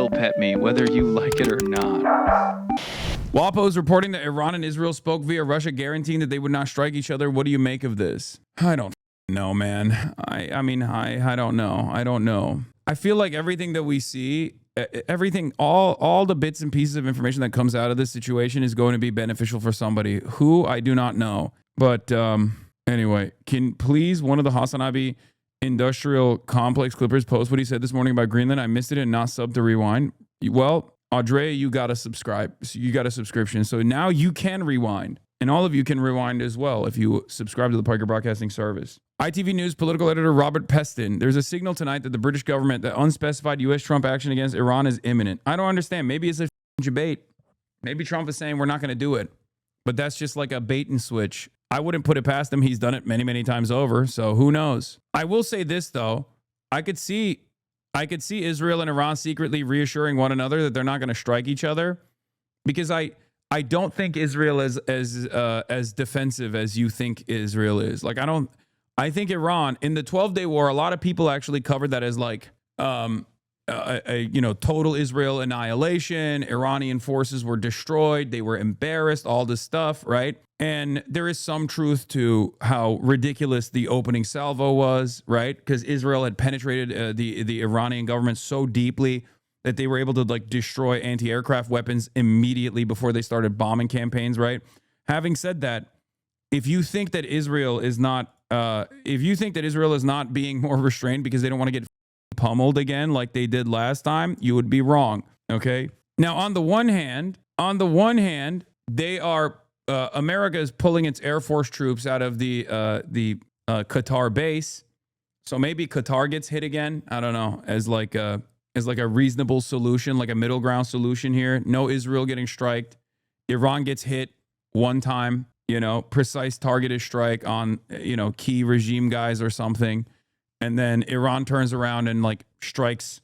will pet me, whether you like it or not. WAPO is reporting that Iran and Israel spoke via Russia, guaranteeing that they would not strike each other. What do you make of this? I don't know, man. I mean, I don't know. I don't know. I feel like everything that we see, everything, all the bits and pieces of information that comes out of this situation is going to be beneficial for somebody who I do not know. But anyway, can please one of the Hasanabi Industrial Complex Clippers post what he said this morning about Greenland? I missed it and not subbed to rewind. Well, Audrey, you got to subscribe. You got a subscription. So now you can rewind. And all of you can rewind as well if you subscribe to the Piker Broadcasting Service. ITV News political editor Robert Peston. There's a signal tonight that the British government, that unspecified U.S. Trump action against Iran is imminent. I don't understand. Maybe it's a debate. Maybe Trump is saying we're not going to do it. But that's just like a bait and switch. I wouldn't put it past him. He's done it many, many times over. So who knows? I will say this, though. I could see Israel and Iran secretly reassuring one another that they're not going to strike each other, because I don't think Israel is as defensive as you think Israel is. Like I think Iran in the 12-day war, a lot of people actually covered that as like total Israel annihilation. Iranian forces were destroyed. They were embarrassed. All this stuff, right? And there is some truth to how ridiculous the opening salvo was, right? Because Israel had penetrated the Iranian government so deeply that they were able to like destroy anti-aircraft weapons immediately before they started bombing campaigns, right? Having said that, if you think that Israel is not being more restrained because they don't want to get pummeled again like they did last time, you would be wrong. Okay. Now, on the one hand, they are. America is pulling its Air Force troops out of the Qatar base, so maybe Qatar gets hit again. I don't know, as like a reasonable solution, like a middle ground solution here. No Israel getting striked. Iran gets hit one time, precise targeted strike on key regime guys or something, and then Iran turns around and like strikes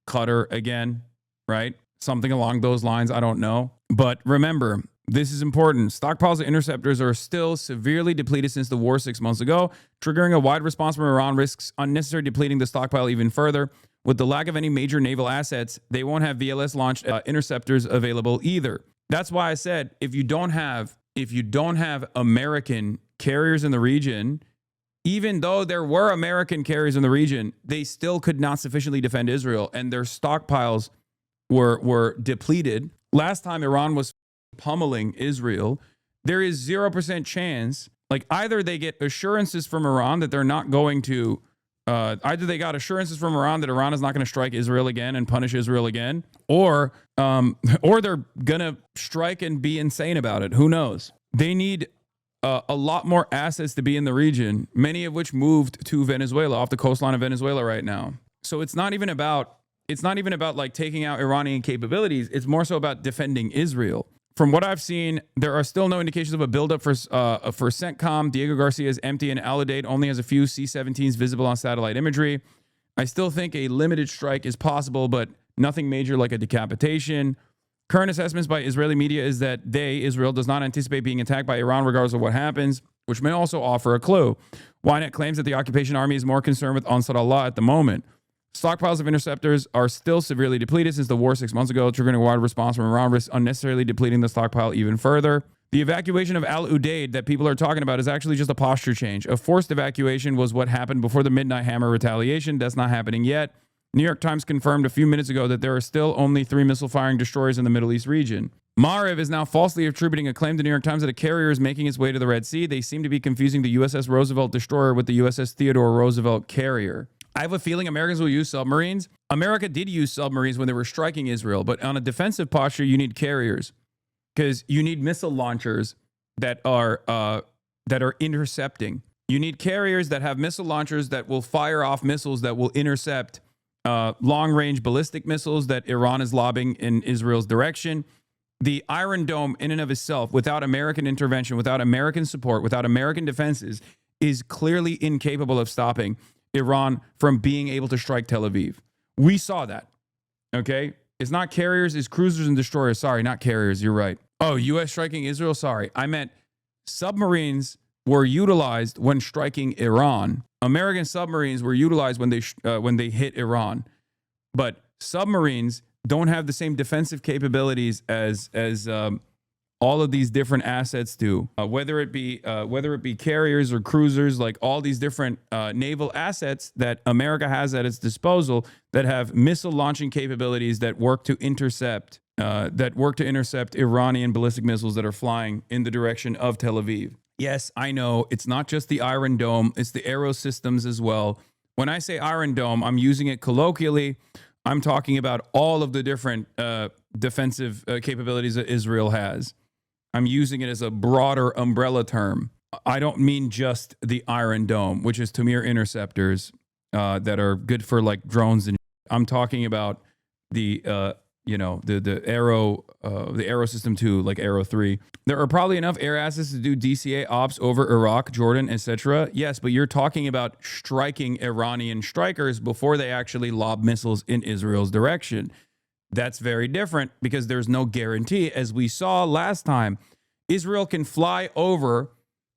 Qatar again, right? Something along those lines. I don't know, but remember. This is important. Stockpiles of interceptors are still severely depleted since the war 6 months ago. Triggering a wide response from Iran risks unnecessarily depleting the stockpile even further. With the lack of any major naval assets, they won't have VLS-launched interceptors available either. That's why I said if you don't have American carriers in the region, even though there were American carriers in the region, they still could not sufficiently defend Israel, and their stockpiles were depleted. Last time Iran was pummeling Israel, there is 0% chance, like either they get assurances from Iran that they're not going to, either they got assurances from Iran that Iran is not going to strike Israel again and punish Israel again, or they're going to strike and be insane about it. Who knows? They need a lot more assets to be in the region, many of which moved to Venezuela, off the coastline of Venezuela right now. So it's not even about like taking out Iranian capabilities. It's more so about defending Israel. From what I've seen, there are still no indications of a buildup for CENTCOM. Diego Garcia is empty, and Alidate only has a few C-17s visible on satellite imagery. I still think a limited strike is possible, but nothing major like a decapitation. Current assessments by Israeli media is that Israel, does not anticipate being attacked by Iran regardless of what happens, which may also offer a clue. Ynet claims that the occupation army is more concerned with Ansar Allah at the moment. Stockpiles of interceptors are still severely depleted since the war 6 months ago, triggering a wide response from Iran, risks unnecessarily depleting the stockpile even further. The evacuation of Al Udeid that people are talking about is actually just a posture change. A forced evacuation was what happened before the Midnight Hammer retaliation. That's not happening yet. New York Times confirmed a few minutes ago that there are still only 3 missile-firing destroyers in the Middle East region. Maariv is now falsely attributing a claim to New York Times that a carrier is making its way to the Red Sea. They seem to be confusing the USS Roosevelt destroyer with the USS Theodore Roosevelt carrier. I have a feeling Americans will use submarines. America did use submarines when they were striking Israel, but on a defensive posture, you need carriers because you need missile launchers that are intercepting. You need carriers that have missile launchers that will fire off missiles that will intercept long-range ballistic missiles that Iran is lobbing in Israel's direction. The Iron Dome, in and of itself, without American intervention, without American support, without American defenses, is clearly incapable of stopping Iran from being able to strike Tel Aviv. We saw that. Okay? It's not carriers, it's cruisers and destroyers. Sorry, not carriers. You're right. Oh, U.S. striking Israel? Sorry. I meant submarines were utilized when striking Iran. American submarines were utilized when they hit Iran. But submarines don't have the same defensive capabilities as all of these different assets do, whether it be carriers or cruisers, like all these different naval assets that America has at its disposal that have missile launching capabilities that work to intercept Iranian ballistic missiles that are flying in the direction of Tel Aviv. Yes, I know it's not just the Iron Dome, it's the Aero systems as well. When I say Iron Dome, I'm using it colloquially. I'm talking about all of the different defensive capabilities that Israel has. I'm using it as a broader umbrella term. I don't mean just the Iron Dome, which is Tamir interceptors that are good for like drones, and I'm talking about the Aero system too, like Aero 3. There are probably enough air assets to do DCA ops over Iraq, Jordan, etc. Yes, but you're talking about striking Iranian strikers before they actually lob missiles in Israel's direction. That's very different because there's no guarantee. As we saw last time, Israel can fly over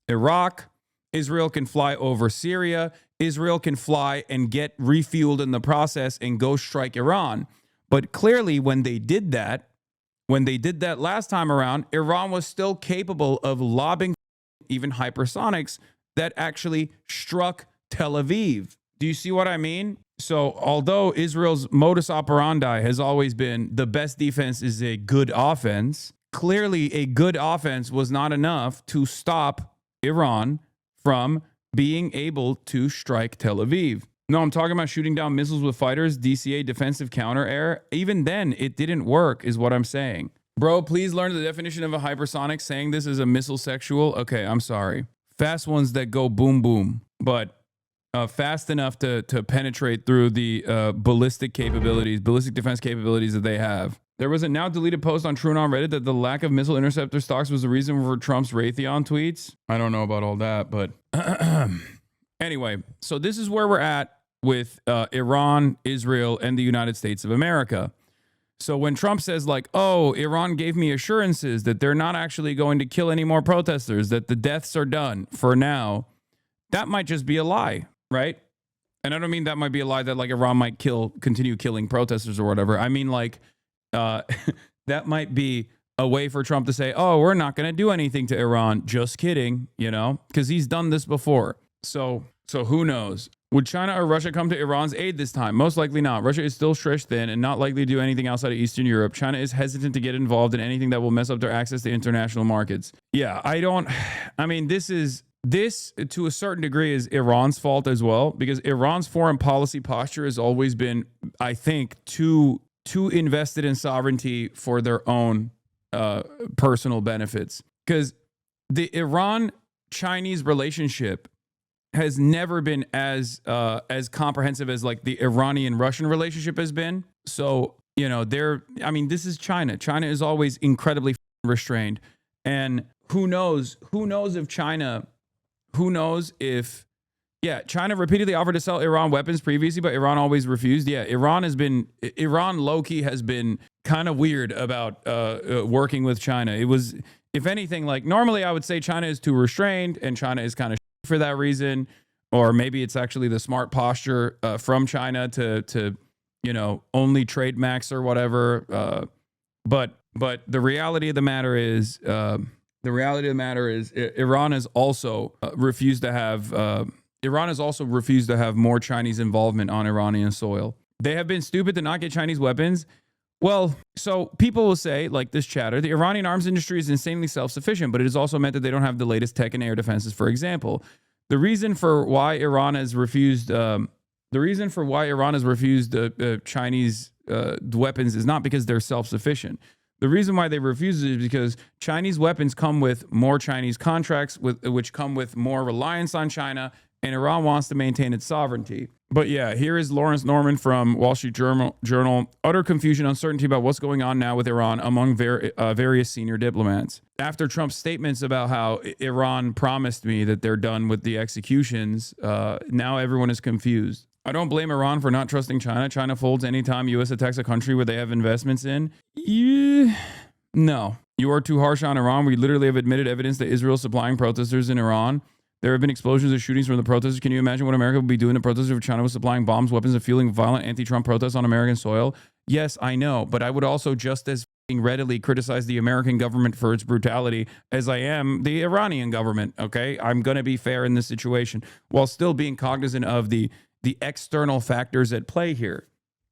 Iraq. Israel can fly over Syria. Israel can fly and get refueled in the process and go strike Iran. But clearly, when they did that last time around, Iran was still capable of lobbing even hypersonics that actually struck Tel Aviv. Do you see what I mean? So although Israel's modus operandi has always been the best defense is a good offense, clearly a good offense was not enough to stop Iran from being able to strike Tel Aviv. No, I'm talking about shooting down missiles with fighters, DCA, defensive counter air. Even then, it didn't work, is what I'm saying. Bro, please learn the definition of a hypersonic. Saying this is a missile sexual. Okay, I'm sorry. Fast ones that go boom, boom. But fast enough to penetrate through the ballistic defense capabilities that they have. There was a now deleted post on TrueAnon Reddit that the lack of missile interceptor stocks was the reason for Trump's Raytheon tweets. I don't know about all that, but anyway, so this is where we're at with Iran, Israel, and the United States of America. So when Trump says like, oh, Iran gave me assurances that they're not actually going to kill any more protesters, that the deaths are done for now, that might just be a lie, right? And I don't mean that might be a lie that like Iran might continue killing protesters or whatever. I mean like that might be a way for Trump to say, oh, we're not going to do anything to Iran. Just kidding, you know, because he's done this before. So who knows? Would China or Russia come to Iran's aid this time? Most likely not. Russia is still stretched thin and not likely to do anything outside of Eastern Europe. China is hesitant to get involved in anything that will mess up their access to international markets. Yeah, this to a certain degree is Iran's fault as well, because Iran's foreign policy posture has always been, I think, too invested in sovereignty for their own personal benefits. Because the Iran-Chinese relationship has never been as comprehensive as like the Iranian-Russian relationship has been. So, you know, this is China. China is always incredibly restrained. And who knows if China repeatedly offered to sell Iran weapons previously, but Iran always refused. Yeah, Iran low-key has been kind of weird about working with China. It was, if anything, like normally I would say China is too restrained and China is kind of for that reason, or maybe it's actually the smart posture from China to only trade max or whatever. But the reality of the matter is Iran has also refused to have more Chinese involvement on Iranian soil. They have been stupid to not get Chinese weapons. Well, so people will say, like this chatter, the Iranian arms industry is insanely self-sufficient, but it has also meant that they don't have the latest tech and air defenses, for example. The reason for why Iran has refused Chinese weapons is not because they're self-sufficient. The reason why they refuse it is because Chinese weapons come with more Chinese contracts, which come with more reliance on China, and Iran wants to maintain its sovereignty. But yeah, here is Lawrence Norman from Wall Street Journal. Utter confusion, uncertainty about what's going on now with Iran among various senior diplomats. After Trump's statements about how Iran promised me that they're done with the executions, now everyone is confused. I don't blame Iran for not trusting China. China folds anytime U.S. attacks a country where they have investments in. No. You are too harsh on Iran. We literally have admitted evidence that Israel is supplying protesters in Iran. There have been explosions or shootings from the protesters. Can you imagine what America would be doing to protesters if China was supplying bombs, weapons, and fueling violent anti-Trump protests on American soil? Yes, I know, but I would also just as readily criticize the American government for its brutality as I am the Iranian government. Okay, I'm going to be fair in this situation while still being cognizant of the external factors at play here.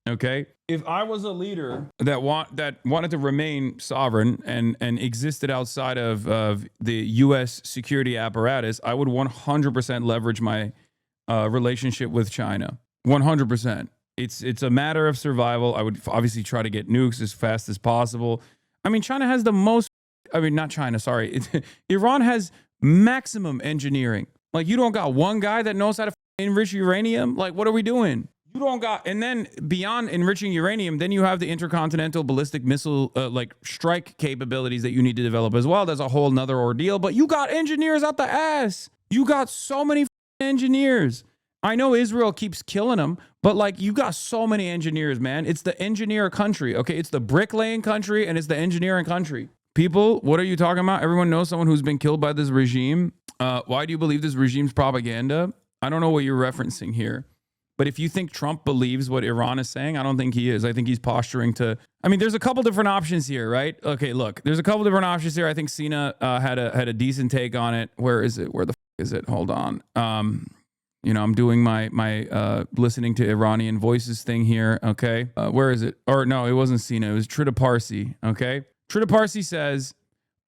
Okay, if I was a leader that wanted to remain sovereign and existed outside of the U.S. security apparatus, I would 100% leverage my relationship with China. 100%. It's a matter of survival. I would obviously try to get nukes as fast as possible. I mean, China has the most. I mean, not China. Sorry, Iran has maximum engineering. Like, you don't got one guy that knows how to enrich uranium. Like, what are we doing? You don't got. And then beyond enriching uranium, then you have the intercontinental ballistic missile like strike capabilities that you need to develop as well. That's a whole nother ordeal. But you got engineers out the ass. You got so many engineers. I know Israel keeps killing them, but like, you got so many engineers, man. It's the engineer country, okay? It's the bricklaying country and it's the engineering country. People, what are you talking about? Everyone knows someone who's been killed by this regime. Why do you believe this regime's propaganda? I don't know what you're referencing here. But if you think Trump believes what Iran is saying, I don't think he is. I think he's posturing to... I mean, there's a couple different options here, right? Okay, look, there's a couple different options here. I think Cena had a decent take on it. Where is it? Where the is it? Hold on. You know, I'm doing my listening to Iranian voices thing here, okay? Where is it? Or no, it wasn't Cena. It was Trita Parsi, okay? Trita Parsi says,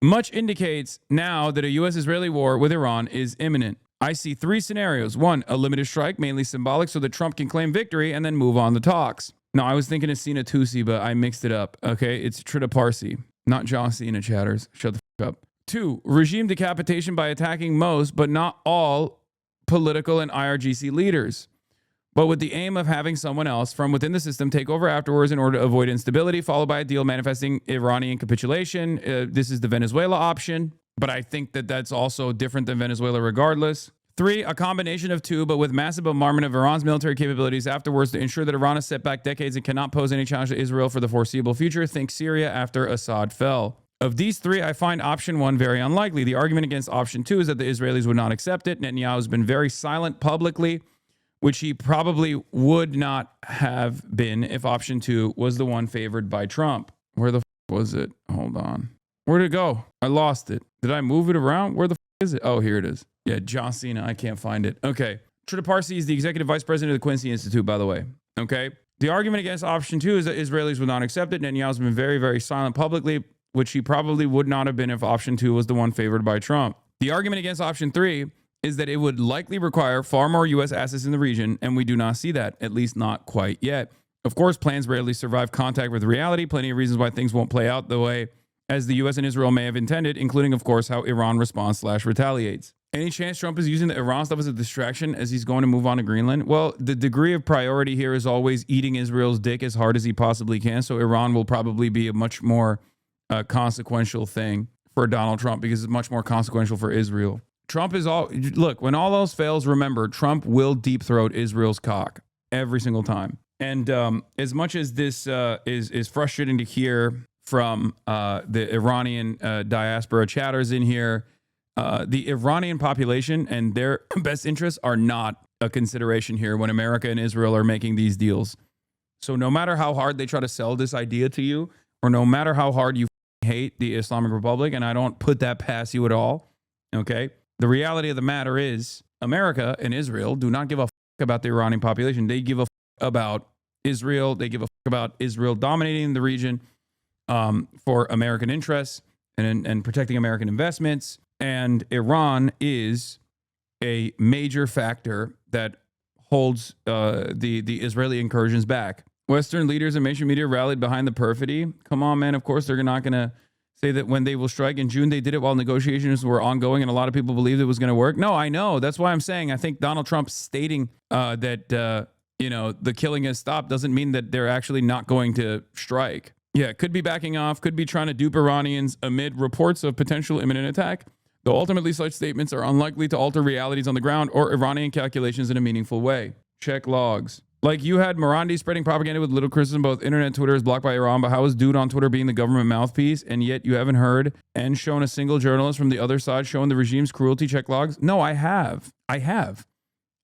much indicates now that a U.S.-Israeli war with Iran is imminent. I see three scenarios. One, a limited strike, mainly symbolic, so that Trump can claim victory and then move on the talks. No, I was thinking of Cena Tusi, but I mixed it up, okay? It's Trita Parsi, not John Cena, chatters. Shut the fuck up. Two, regime decapitation by attacking most, but not all, political and IRGC leaders, but with the aim of having someone else from within the system take over afterwards in order to avoid instability, followed by a deal manifesting Iranian capitulation. This is the Venezuela option, but I think that that's also different than Venezuela regardless. Three, a combination of two, but with massive bombardment of Iran's military capabilities afterwards to ensure that Iran is set back decades and cannot pose any challenge to Israel for the foreseeable future. Think Syria after Assad fell. Of these three, I find option one very unlikely. The argument against option two is that the Israelis would not accept it. Netanyahu has been very silent publicly, which he probably would not have been if option two was the one favored by Trump. Where the was it? Hold on. Where'd it go? I lost it. Did I move it around? Where the is it? Oh, here it is. Yeah, John Cena. I can't find it. Okay. Trita Parsi is the executive vice president of the Quincy Institute, by the way. Okay. The argument against option two is that Israelis would not accept it. Netanyahu's been very, very silent publicly, which he probably would not have been if option two was the one favored by Trump. The argument against option three is that it would likely require far more U.S. assets in the region, and we do not see that, at least not quite yet. Of course, plans rarely survive contact with reality. Plenty of reasons why things won't play out the way as the U.S. and Israel may have intended, including, of course, how Iran responds/retaliates. Any chance Trump is using the Iran stuff as a distraction as he's going to move on to Greenland? Well, the degree of priority here is always eating Israel's dick as hard as he possibly can, so Iran will probably be a much more consequential thing for Donald Trump because it's much more consequential for Israel. Trump is all, look, when all else fails, remember, Trump will deep throat Israel's cock every single time. And as much as this is frustrating to hear from the Iranian diaspora chatters in here, the Iranian population and their best interests are not a consideration here when America and Israel are making these deals. So no matter how hard they try to sell this idea to you, or no matter how hard you hate the Islamic Republic, and I don't put that past you at all, okay? The reality of the matter is America and Israel do not give a about the Iranian population. They give a about Israel. They give a about Israel dominating the region for American interests and protecting American investments. And Iran is a major factor that holds the Israeli incursions back. Western leaders and mainstream media rallied behind the perfidy. Come on, man. Of course, they're not going to say that when they will strike in June, they did it while negotiations were ongoing and a lot of people believed it was going to work. No, I know. That's why I'm saying I think Donald Trump stating that, the killing has stopped doesn't mean that they're actually not going to strike. Yeah, could be backing off, could be trying to dupe Iranians amid reports of potential imminent attack, though ultimately such statements are unlikely to alter realities on the ground or Iranian calculations in a meaningful way. Check logs. Like, you had Morandi spreading propaganda with little criticism. Both internet and Twitter is blocked by Iran, but how is Dude on Twitter being the government mouthpiece? And yet you haven't heard and shown a single journalist from the other side showing the regime's cruelty. Check logs. No, I have.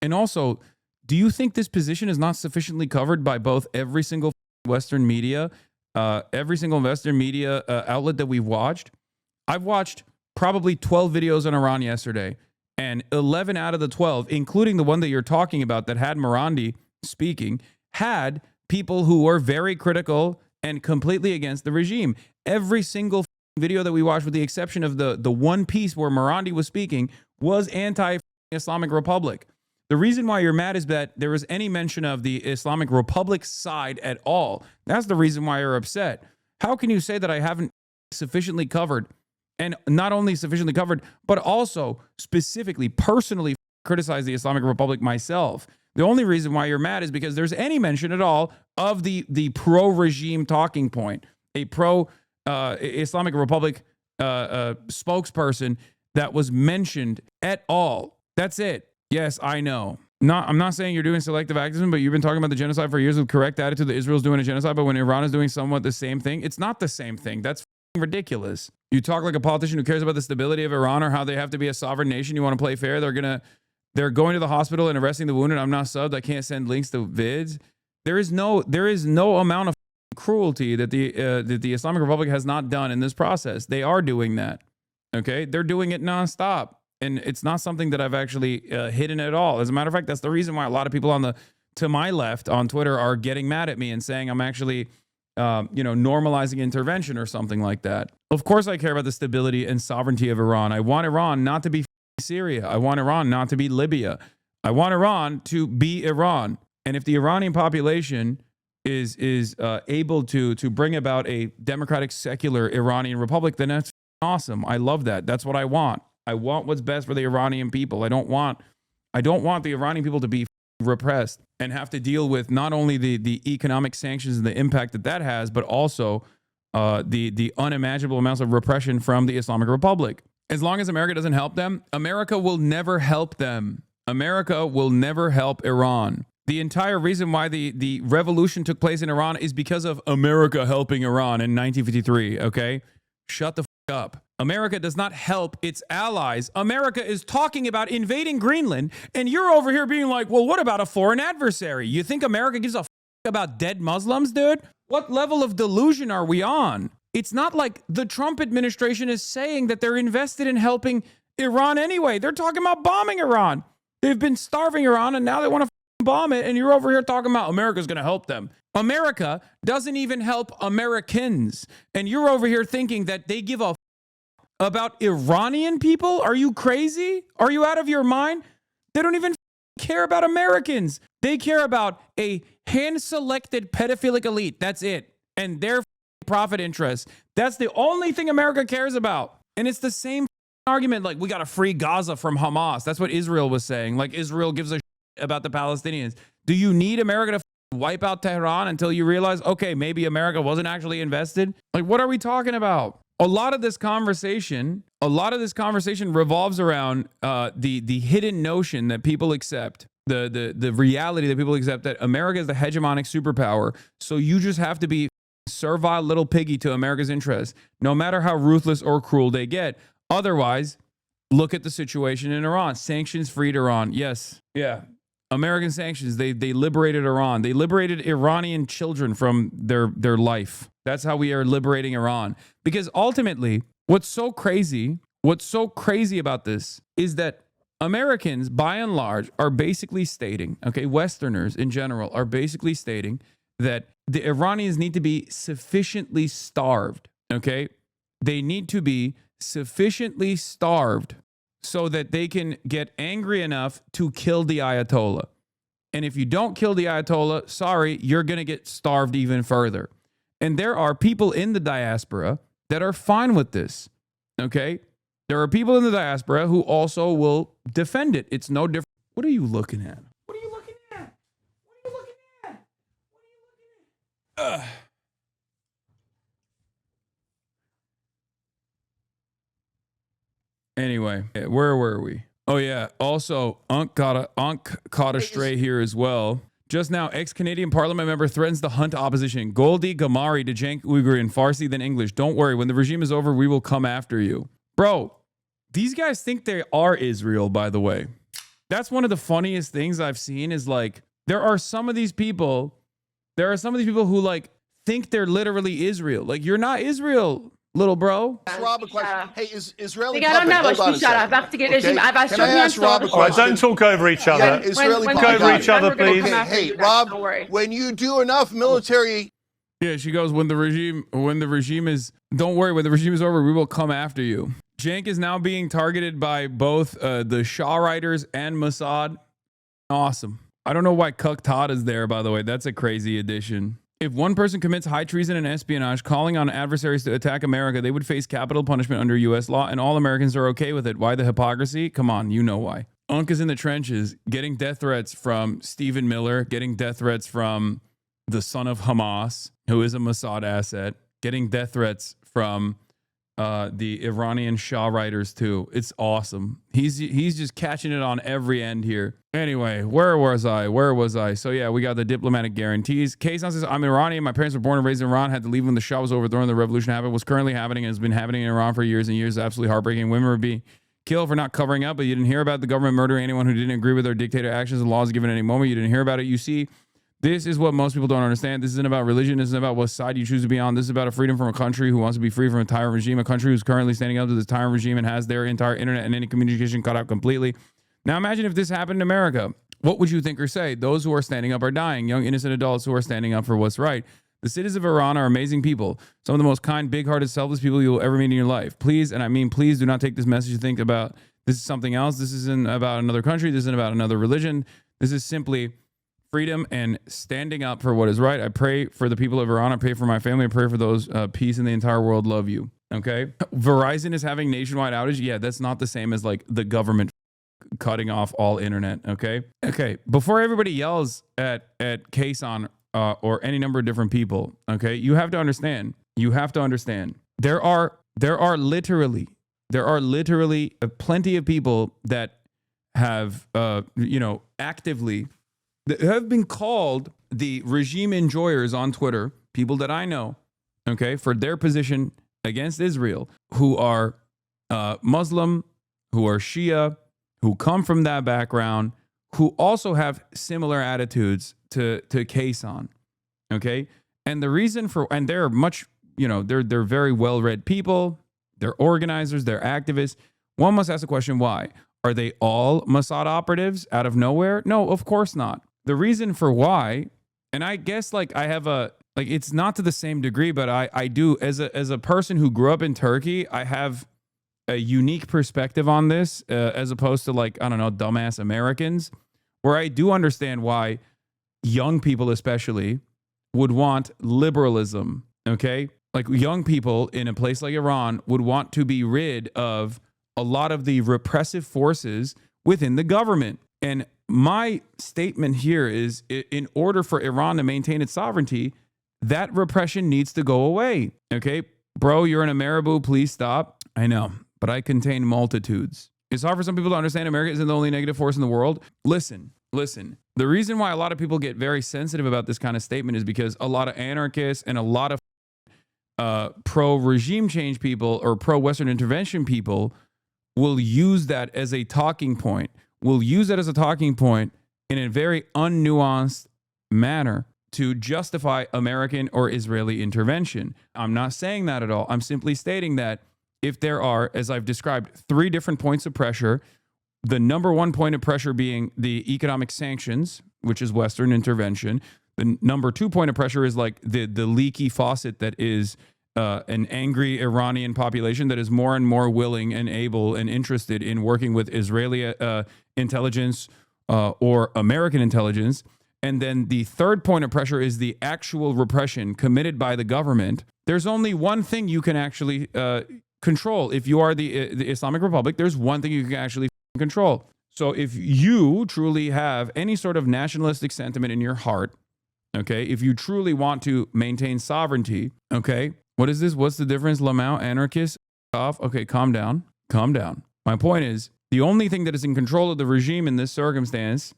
And also, do you think this position is not sufficiently covered by both every single Western media, every single Western media outlet that we've watched. I've watched probably 12 videos on Iran yesterday, and 11 out of the 12, including the one that you're talking about that had Morandi speaking, had people who were very critical and completely against the regime. Every single video that we watched, with the exception of the one piece where Morandi was speaking, was anti-Islamic Republic. The reason why you're mad is that there was any mention of the Islamic Republic side at all. That's the reason why you're upset. How can you say that I haven't sufficiently covered, and not only sufficiently covered, but also specifically, personally criticized the Islamic Republic myself? The only reason why you're mad is because there's any mention at all of the pro-regime talking point, a pro-Islamic Republic spokesperson that was mentioned at all. That's it. Yes, I know. I'm not saying you're doing selective activism, but you've been talking about the genocide for years with correct attitude that Israel's doing a genocide, but when Iran is doing somewhat the same thing, it's not the same thing. That's ridiculous. You talk like a politician who cares about the stability of Iran or how they have to be a sovereign nation. You want to play fair. They're going to the hospital and arresting the wounded. I'm not subbed. I can't send links to vids. There is no amount of cruelty that the Islamic Republic has not done in this process. They are doing that. Okay, they're doing it nonstop. And it's not something that I've actually hidden at all. As a matter of fact, that's the reason why a lot of people to my left on Twitter are getting mad at me and saying I'm actually, normalizing intervention or something like that. Of course, I care about the stability and sovereignty of Iran. I want Iran not to be Syria. I want Iran not to be Libya. I want Iran to be Iran. And if the Iranian population is able to bring about a democratic, secular Iranian republic, then that's awesome. I love that. That's what I want. I want what's best for the Iranian people. I don't want the Iranian people to be repressed and have to deal with not only the economic sanctions and the impact that has, but also the unimaginable amounts of repression from the Islamic Republic. As long as America doesn't help them, America will never help them. America will never help Iran. The entire reason why the revolution took place in Iran is because of America helping Iran in 1953, okay? Shut the f up. America does not help its allies. America is talking about invading Greenland, and you're over here being like, well, what about a foreign adversary? You think America gives a f about dead Muslims, dude? What level of delusion are we on? It's not like the Trump administration is saying that they're invested in helping Iran anyway. They're talking about bombing Iran. They've been starving Iran, and now they want to bomb it, and you're over here talking about America's going to help them. America doesn't even help Americans, and you're over here thinking that they give a about Iranian people? Are you crazy? Are you out of your mind? They don't even care about Americans. They care about a hand-selected pedophilic elite. That's it. And their profit interests. That's the only thing America cares about. And it's the same argument like we got to free Gaza from Hamas. That's what Israel was saying. Like Israel gives a shit about the Palestinians. Do you need America to wipe out Tehran until you realize, okay, maybe America wasn't actually invested? Like, what are we talking about? A lot of this conversation revolves around the hidden notion that people accept, the reality that people accept that America is the hegemonic superpower. So you just have to be servile little piggy to America's interests, no matter how ruthless or cruel they get. Otherwise, look at the situation in Iran. Sanctions freed Iran. Yes. Yeah. American sanctions. They liberated Iran. They liberated Iranian children from their life. That's how we are liberating Iran. Because ultimately, what's so crazy about this is that Americans, by and large, are basically stating, okay, Westerners in general are basically stating that the Iranians need to be sufficiently starved, okay? They need to be sufficiently starved so that they can get angry enough to kill the Ayatollah. And if you don't kill the Ayatollah, sorry, you're going to get starved even further. And there are people in the diaspora that are fine with this, okay? There are people in the diaspora who also will defend it. It's no different. What are you looking at? What are you looking at? What are you looking at? What are you looking at? Anyway, where were we? Oh yeah. Also, Unk caught a stray here as well. Just now, ex-Canadian Parliament member threatens to hunt opposition. Goldi Gamari to jank Uyghur in Farsi then English. Don't worry, when the regime is over, we will come after you. Bro, these guys think they are Israel, by the way. That's one of the funniest things I've seen is like, there are some of these people who like think they're literally Israel. Like, you're not Israel, little bro. Ask Rob a question. Hey, is Israeli I don't know. puppet? Hold on a second. Okay? Can I ask Rob a All right, question? don't talk over each other. Yeah, Israeli Talk puppet. over each other, please. Okay, hey, Rob, when you do enough military... Yeah, she goes, when the regime is, don't worry, when the regime is over, we will come after you. Cenk is now being targeted by both the Shah writers and Mossad. Awesome. I don't know why Cuck Todd is there, by the way. That's a crazy addition. If one person commits high treason and espionage, calling on adversaries to attack America, they would face capital punishment under U.S. law, and all Americans are okay with it. Why the hypocrisy? Come on, you know why. Unk is in the trenches, getting death threats from Stephen Miller, getting death threats from the son of Hamas, who is a Mossad asset, getting death threats from the Iranian Shah writers too. It's awesome. He's just catching it on every end here. Anyway, where was I? So yeah, we got the diplomatic guarantees. Kaysan says, I'm Iranian. My parents were born and raised in Iran. Had to leave when the Shah was overthrown. The revolution happened. Was currently happening and has been happening in Iran for years and years. Absolutely heartbreaking. Women were being killed for not covering up, but you didn't hear about the government murdering anyone who didn't agree with their dictator actions and laws given at any moment. You didn't hear about it. You see, this is what most people don't understand. This isn't about religion. This isn't about what side you choose to be on. This is about a freedom from a country who wants to be free from a tyrant regime, a country who's currently standing up to this tyrant regime and has their entire internet and any communication cut out completely. Now imagine if this happened in America. What would you think or say? Those who are standing up are dying. Young, innocent adults who are standing up for what's right. The citizens of Iran are amazing people. Some of the most kind, big-hearted, selfless people you will ever meet in your life. Please, and I mean please, do not take this message to think about this is something else. This isn't about another country. This isn't about another religion. This is simply freedom and standing up for what is right. I pray for the people of Iran. I pray for my family. I pray for those peace in the entire world. Love you. Okay. Verizon is having nationwide outage. Yeah, that's not the same as like the government cutting off all internet. Okay. Okay. Before everybody yells at Kaysan or any number of different people, okay, you have to understand. There are literally plenty of people that have actively have been called the regime enjoyers on Twitter, people that I know, okay, for their position against Israel, who are Muslim, who are Shia, who come from that background, who also have similar attitudes to Kaysan, okay? And the reason for, and they're much, they're very well-read people, they're organizers, they're activists. One must ask the question, why? Are they all Mossad operatives out of nowhere? No, of course not. The reason for why, and I guess like I have it's not to the same degree, but I do, as a person who grew up in Turkey, I have a unique perspective on this as opposed to like, I don't know, dumbass Americans, where I do understand why young people especially would want liberalism, okay? Like young people in a place like Iran would want to be rid of a lot of the repressive forces within the government. And my statement here is, in order for Iran to maintain its sovereignty, that repression needs to go away. Okay, bro, you're in a marabou. Please stop. I know, but I contain multitudes. It's hard for some people to understand America isn't the only negative force in the world. Listen. The reason why a lot of people get very sensitive about this kind of statement is because a lot of anarchists and a lot of pro-regime change people or pro-Western intervention people will use that as a talking point. Will use that as a talking point in a very unnuanced manner to justify American or Israeli intervention. I'm not saying that at all. I'm simply stating that if there are, as I've described, 3 different points of pressure, the number one point of pressure being the economic sanctions, which is Western intervention. The number 2 point of pressure is like the leaky faucet that is an angry Iranian population that is more and more willing and able and interested in working with Israeli intelligence or American intelligence. And then the 3rd point of pressure is the actual repression committed by the government. There's only one thing you can actually control. If you are the Islamic Republic, there's one thing you can actually control. So if you truly have any sort of nationalistic sentiment in your heart, okay, if you truly want to maintain sovereignty, okay, what is this? What's the difference? Lamau, anarchist, off. Okay, calm down. My point is, the only thing that is in control of the regime in this circumstance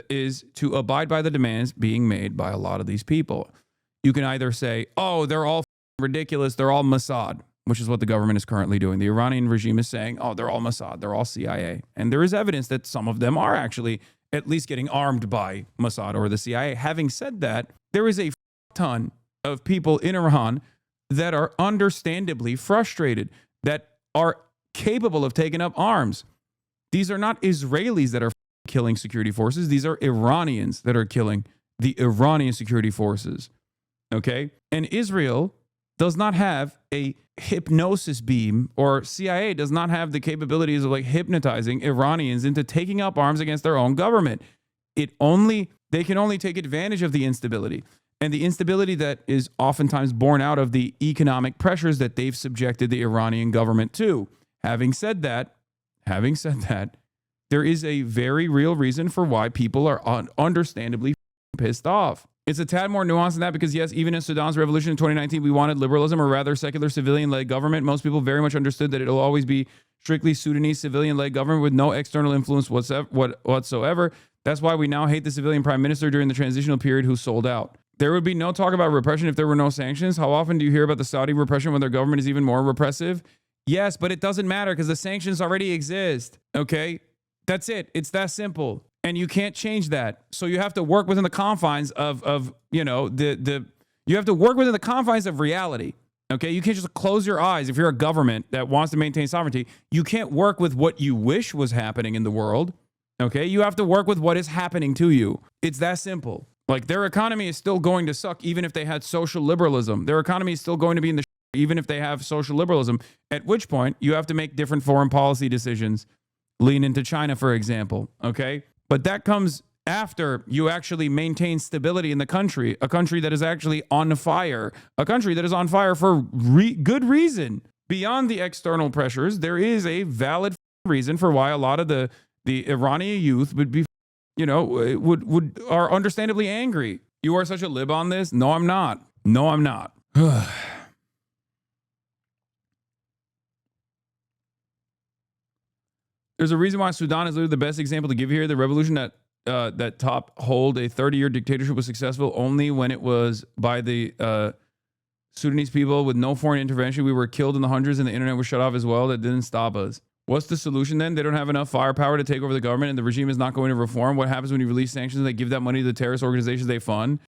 is to abide by the demands being made by a lot of these people. You can either say, oh, they're all ridiculous, they're all Mossad, which is what the government is currently doing. The Iranian regime is saying, oh, they're all Mossad, they're all CIA. And there is evidence that some of them are actually at least getting armed by Mossad or the CIA. Having said that, there is a ton of people in Iran that are understandably frustrated, that are capable of taking up arms. These are not Israelis that are killing security forces. These are Iranians that are killing the Iranian security forces. Okay? And Israel does not have a hypnosis beam, or CIA does not have the capabilities of like hypnotizing Iranians into taking up arms against their own government. They can only take advantage of the instability, and the instability that is oftentimes born out of the economic pressures that they've subjected the Iranian government to. Having said that, there is a very real reason for why people are understandably pissed off. It's a tad more nuanced than that because, yes, even in Sudan's revolution in 2019, we wanted liberalism, or rather secular civilian-led government. Most people very much understood that it'll always be strictly Sudanese civilian-led government with no external influence whatsoever. That's why we now hate the civilian prime minister during the transitional period who sold out. There would be no talk about repression if there were no sanctions. How often do you hear about the Saudi repression when their government is even more repressive? Yes, but it doesn't matter because the sanctions already exist. Okay? That's it. It's that simple. And you can't change that. So you have to work within the confines of you have to work within the confines of reality. Okay? You can't just close your eyes. If you're a government that wants to maintain sovereignty, you can't work with what you wish was happening in the world. Okay? You have to work with what is happening to you. It's that simple. Like, their economy is still going to suck even if they had social liberalism. Their economy is still going to be in the even if they have social liberalism, at which point you have to make different foreign policy decisions. Lean into China, for example. Okay? But that comes after you actually maintain stability in the country, a country that is actually on fire, a country that is on fire for good reason. Beyond the external pressures, there is a valid reason for why a lot of the Iranian youth would be, are understandably angry. You are such a lib on this? No, I'm not. No, I'm not. There's a reason why Sudan is literally the best example to give here. The revolution that top hold a 30-year dictatorship was successful only when it was by the Sudanese people with no foreign intervention. We were killed in the hundreds and the internet was shut off as well. That didn't stop us. What's the solution then? They don't have enough firepower to take over the government and the regime is not going to reform. What happens when you release sanctions and they give that money to the terrorist organizations they fund?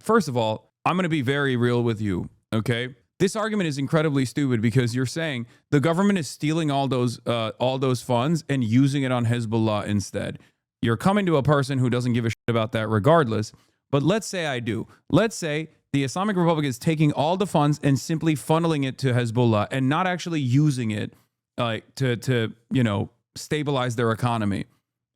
First of all, I'm going to be very real with you, okay? This argument is incredibly stupid because you're saying the government is stealing all those funds and using it on Hezbollah instead. You're coming to a person who doesn't give a shit about that regardless. But let's say I do. Let's say the Islamic Republic is taking all the funds and simply funneling it to Hezbollah and not actually using it to stabilize their economy.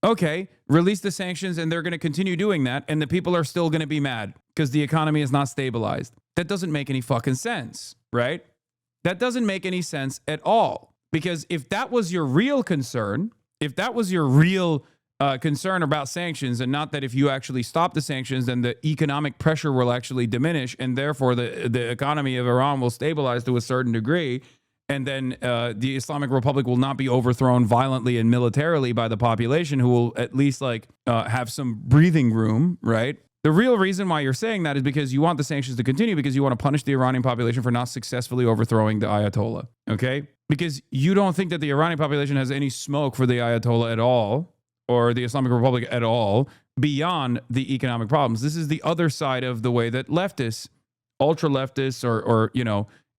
Okay, release the sanctions and they're going to continue doing that and the people are still going to be mad because the economy is not stabilized. That doesn't make any fucking sense, right? That doesn't make any sense at all. Because if that was your real concern, if that was your real concern about sanctions, and not that if you actually stop the sanctions, then the economic pressure will actually diminish and therefore the economy of Iran will stabilize to a certain degree, and then the Islamic Republic will not be overthrown violently and militarily by the population, who will at least have some breathing room, right? The real reason why you're saying that is because you want the sanctions to continue because you want to punish the Iranian population for not successfully overthrowing the Ayatollah, okay? Because you don't think that the Iranian population has any smoke for the Ayatollah at all, or the Islamic Republic at all, beyond the economic problems. This is the other side of the way that leftists, ultra-leftists, or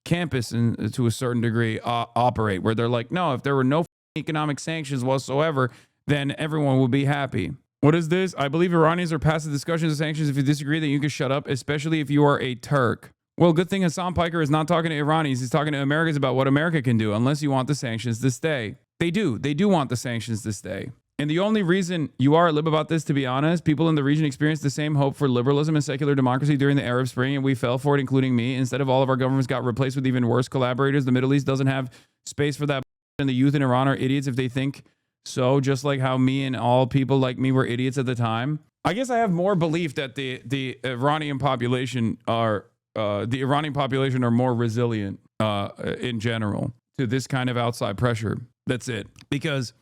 campus to a certain degree operate, where they're like, no, if there were no economic sanctions whatsoever, then everyone would be happy. What is this? I believe Iranians are past the discussions of sanctions. If you disagree, then you can shut up, especially if you are a Turk. Well, good thing Hasan Piker is not talking to Iranians. He's talking to Americans about what America can do, unless you want the sanctions to stay. They do. They do want the sanctions to stay. And the only reason you are a lib about this, to be honest, people in the region experienced the same hope for liberalism and secular democracy during the Arab Spring, and we fell for it, including me. Instead of all of our governments got replaced with even worse collaborators, the Middle East doesn't have space for that, and the youth in Iran are idiots if they think so, just like how me and all people like me were idiots at the time. I guess I have more belief that the Iranian population are more resilient in general to this kind of outside pressure. That's it. Because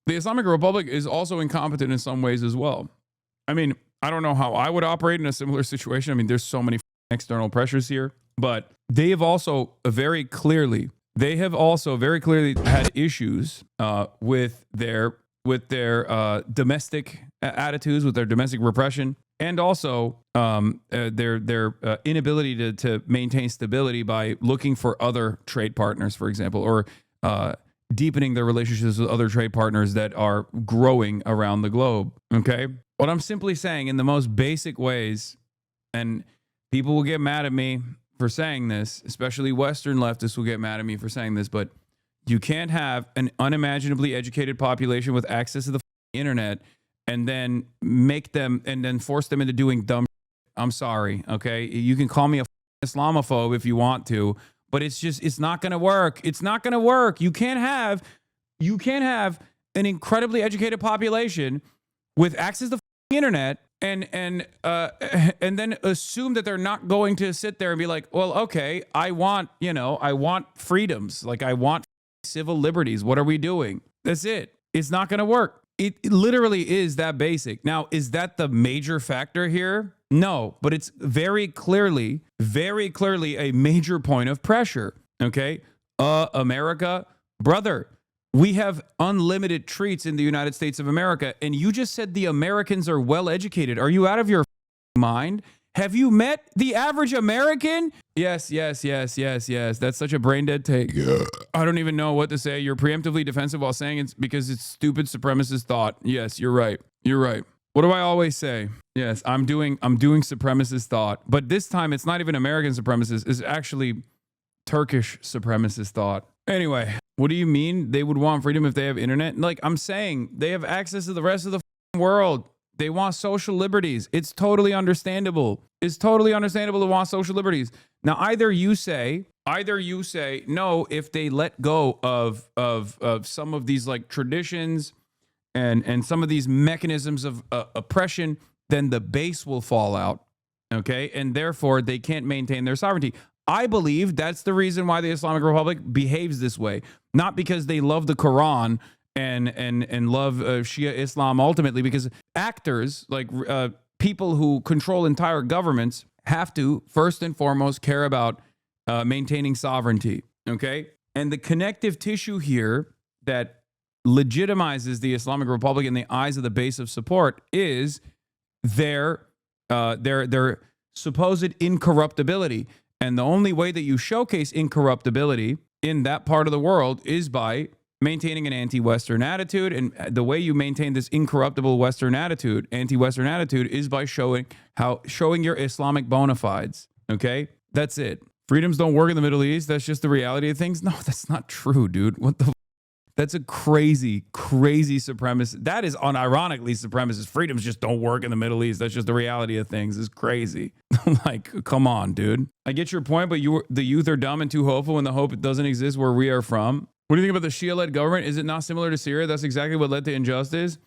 the Islamic Republic is also incompetent in some ways as well. I mean, I don't know how I would operate in a similar situation. I mean, there's so many external pressures here, but they have also very clearly had issues with their domestic attitudes, with their domestic repression. and also their inability to maintain stability by looking for other trade partners, for example, or deepening their relationships with other trade partners that are growing around the globe. Okay, what I'm simply saying in the most basic ways, and people will get mad at me for saying this, especially Western leftists will get mad at me for saying this, but you can't have an unimaginably educated population with access to the internet and then make them and then force them into doing dumb shit. I'm sorry, okay? You can call me a Islamophobe if you want to, but it's not going to work. It's not going to work. You can't have an incredibly educated population with access to the internet and then assume that they're not going to sit there and be like, well, okay, I want freedoms, like I want civil liberties. What are we doing? That's it. It's not going to work. It literally is that basic. Now, is that the major factor here? No, but it's very clearly a major point of pressure. Okay. America, brother, we have unlimited treats in the United States of America. And you just said the Americans are well educated. Are you out of your mind? Have you met the average American? Yes. That's such a brain dead take. Yeah. I don't even know what to say. You're preemptively defensive while saying it's because it's stupid supremacist thought. Yes, you're right. You're right. What do I always say? Yes, I'm doing supremacist thought. But this time it's not even American supremacist. It's actually Turkish supremacist thought. Anyway, what do you mean they would want freedom if they have internet? Like I'm saying, they have access to the rest of the world. They want social liberties. It's totally understandable. It's totally understandable to want social liberties. Now, either you say no if they let go of some of these like traditions and some of these mechanisms of oppression, then the base will fall out. Okay, and therefore they can't maintain their sovereignty. I believe that's the reason why the Islamic Republic behaves this way, not because they love the Quran and love Shia Islam ultimately, because actors like people who control entire governments have to first and foremost care about maintaining sovereignty. Okay, and the connective tissue here that legitimizes the Islamic Republic in the eyes of the base of support is their supposed incorruptibility. And the only way that you showcase incorruptibility in that part of the world is by maintaining an anti-Western attitude. And the way you maintain this incorruptible Western attitude, anti-Western attitude, is by showing your Islamic bona fides. Okay? That's it. Freedoms don't work in the Middle East. That's just the reality of things. No, that's not true, dude. What the That's a crazy, crazy supremacist. That is unironically supremacist. Freedoms just don't work in the Middle East. That's just the reality of things. It's crazy. Like, come on, dude. I get your point, but the youth are dumb and too hopeful when the hope doesn't exist where we are from. What do you think about the Shia-led government? Is it not similar to Syria? That's exactly what led to injustice.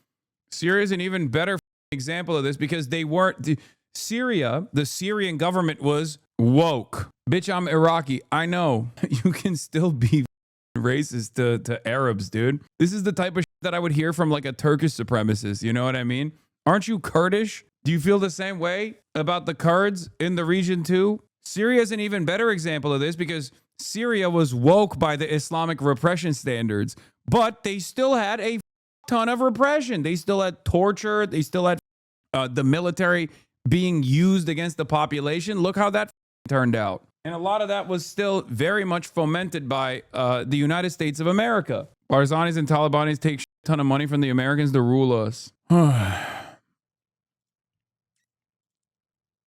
Syria is an even better example of this because they weren't... Syria, the Syrian government was woke. Bitch, I'm Iraqi. I know. You can still be racist to Arabs, dude. This is the type of shit that I would hear from like a Turkish supremacist. You know what I mean? Aren't you Kurdish? Do you feel the same way about the Kurds in the region too? Syria is an even better example of this because Syria was woke by the Islamic repression standards, but they still had a ton of repression. They still had torture. They still had the military being used against the population. Look how that turned out. And a lot of that was still very much fomented by the United States of America. Barzanis and Talibanis take a ton of money from the Americans to rule us.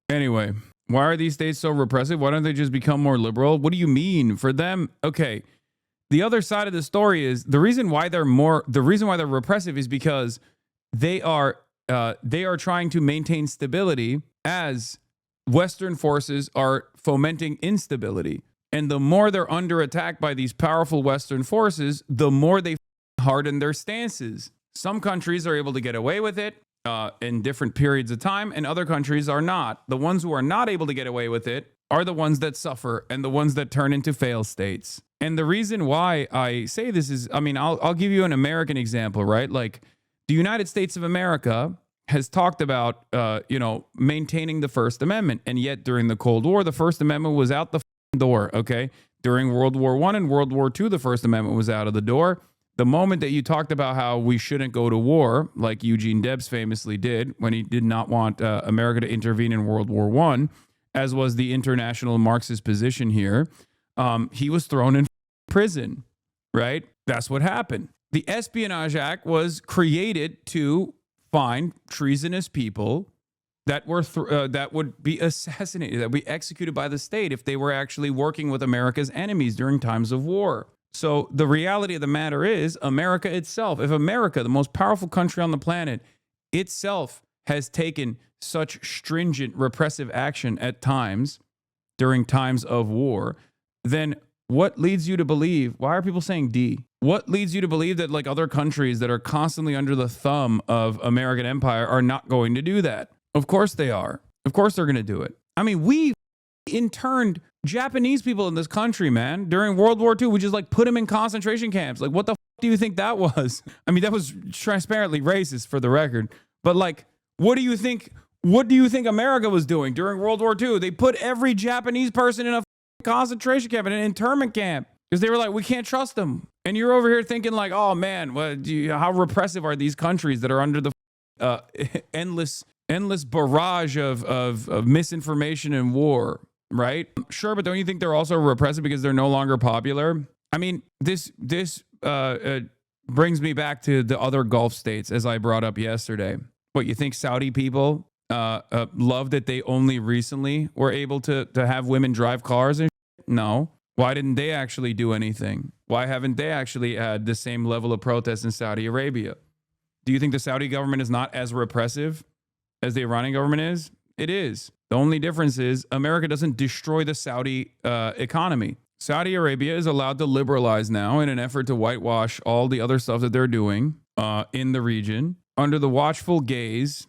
Anyway, why are these states so repressive? Why don't they just become more liberal? What do you mean? For them, okay. The other side of the story is the reason why they're repressive is because they are trying to maintain stability as Western forces are fomenting instability. And the more they're under attack by these powerful Western forces, the more they harden their stances. Some countries are able to get away with it in different periods of time, and other countries are not. The ones who are not able to get away with it are the ones that suffer and the ones that turn into failed states. And the reason why I say this is, I mean, I'll give you an American example, right? Like the United States of America has talked about, maintaining the First Amendment. And yet during the Cold War, the First Amendment was out the door, okay? During World War I and World War II, the First Amendment was out of the door The moment that you talked about how we shouldn't go to war, like Eugene Debs famously did when he did not want America to intervene in World War I, as was the international Marxist position here, he was thrown in prison, right? That's what happened. The Espionage Act was created to find treasonous people that were that would be assassinated, that would be executed by the state if they were actually working with America's enemies during times of war. So the reality of the matter is America itself, if America, the most powerful country on the planet, itself has taken such stringent repressive action at times during times of war, then what leads you to believe, why are people saying D? What leads you to believe that like other countries that are constantly under the thumb of American empire are not going to do that? Of course they are. Of course they're going to do it. I mean, we interned Japanese people in this country, man. During World War II, we just like put them in concentration camps. Like, what the do you think that was? I mean, that was transparently racist for the record. But like, what do you think America was doing during World War II? They put every Japanese person in a concentration camp, in an internment camp, because they were like, we can't trust them. And you're over here thinking like, oh man, how repressive are these countries that are under the endless barrage of misinformation and war, right? Sure, but don't you think they're also repressive because they're no longer popular? I mean, this brings me back to the other Gulf states, as I brought up yesterday. What, you think Saudi people love that they only recently were able to have women drive cars and shit? No. Why didn't they actually do anything? Why haven't they actually had the same level of protest in Saudi Arabia? Do you think the Saudi government is not as repressive as the Iranian government is? It is. The only difference is America doesn't destroy the Saudi economy. Saudi Arabia is allowed to liberalize now in an effort to whitewash all the other stuff that they're doing in the region under the watchful gaze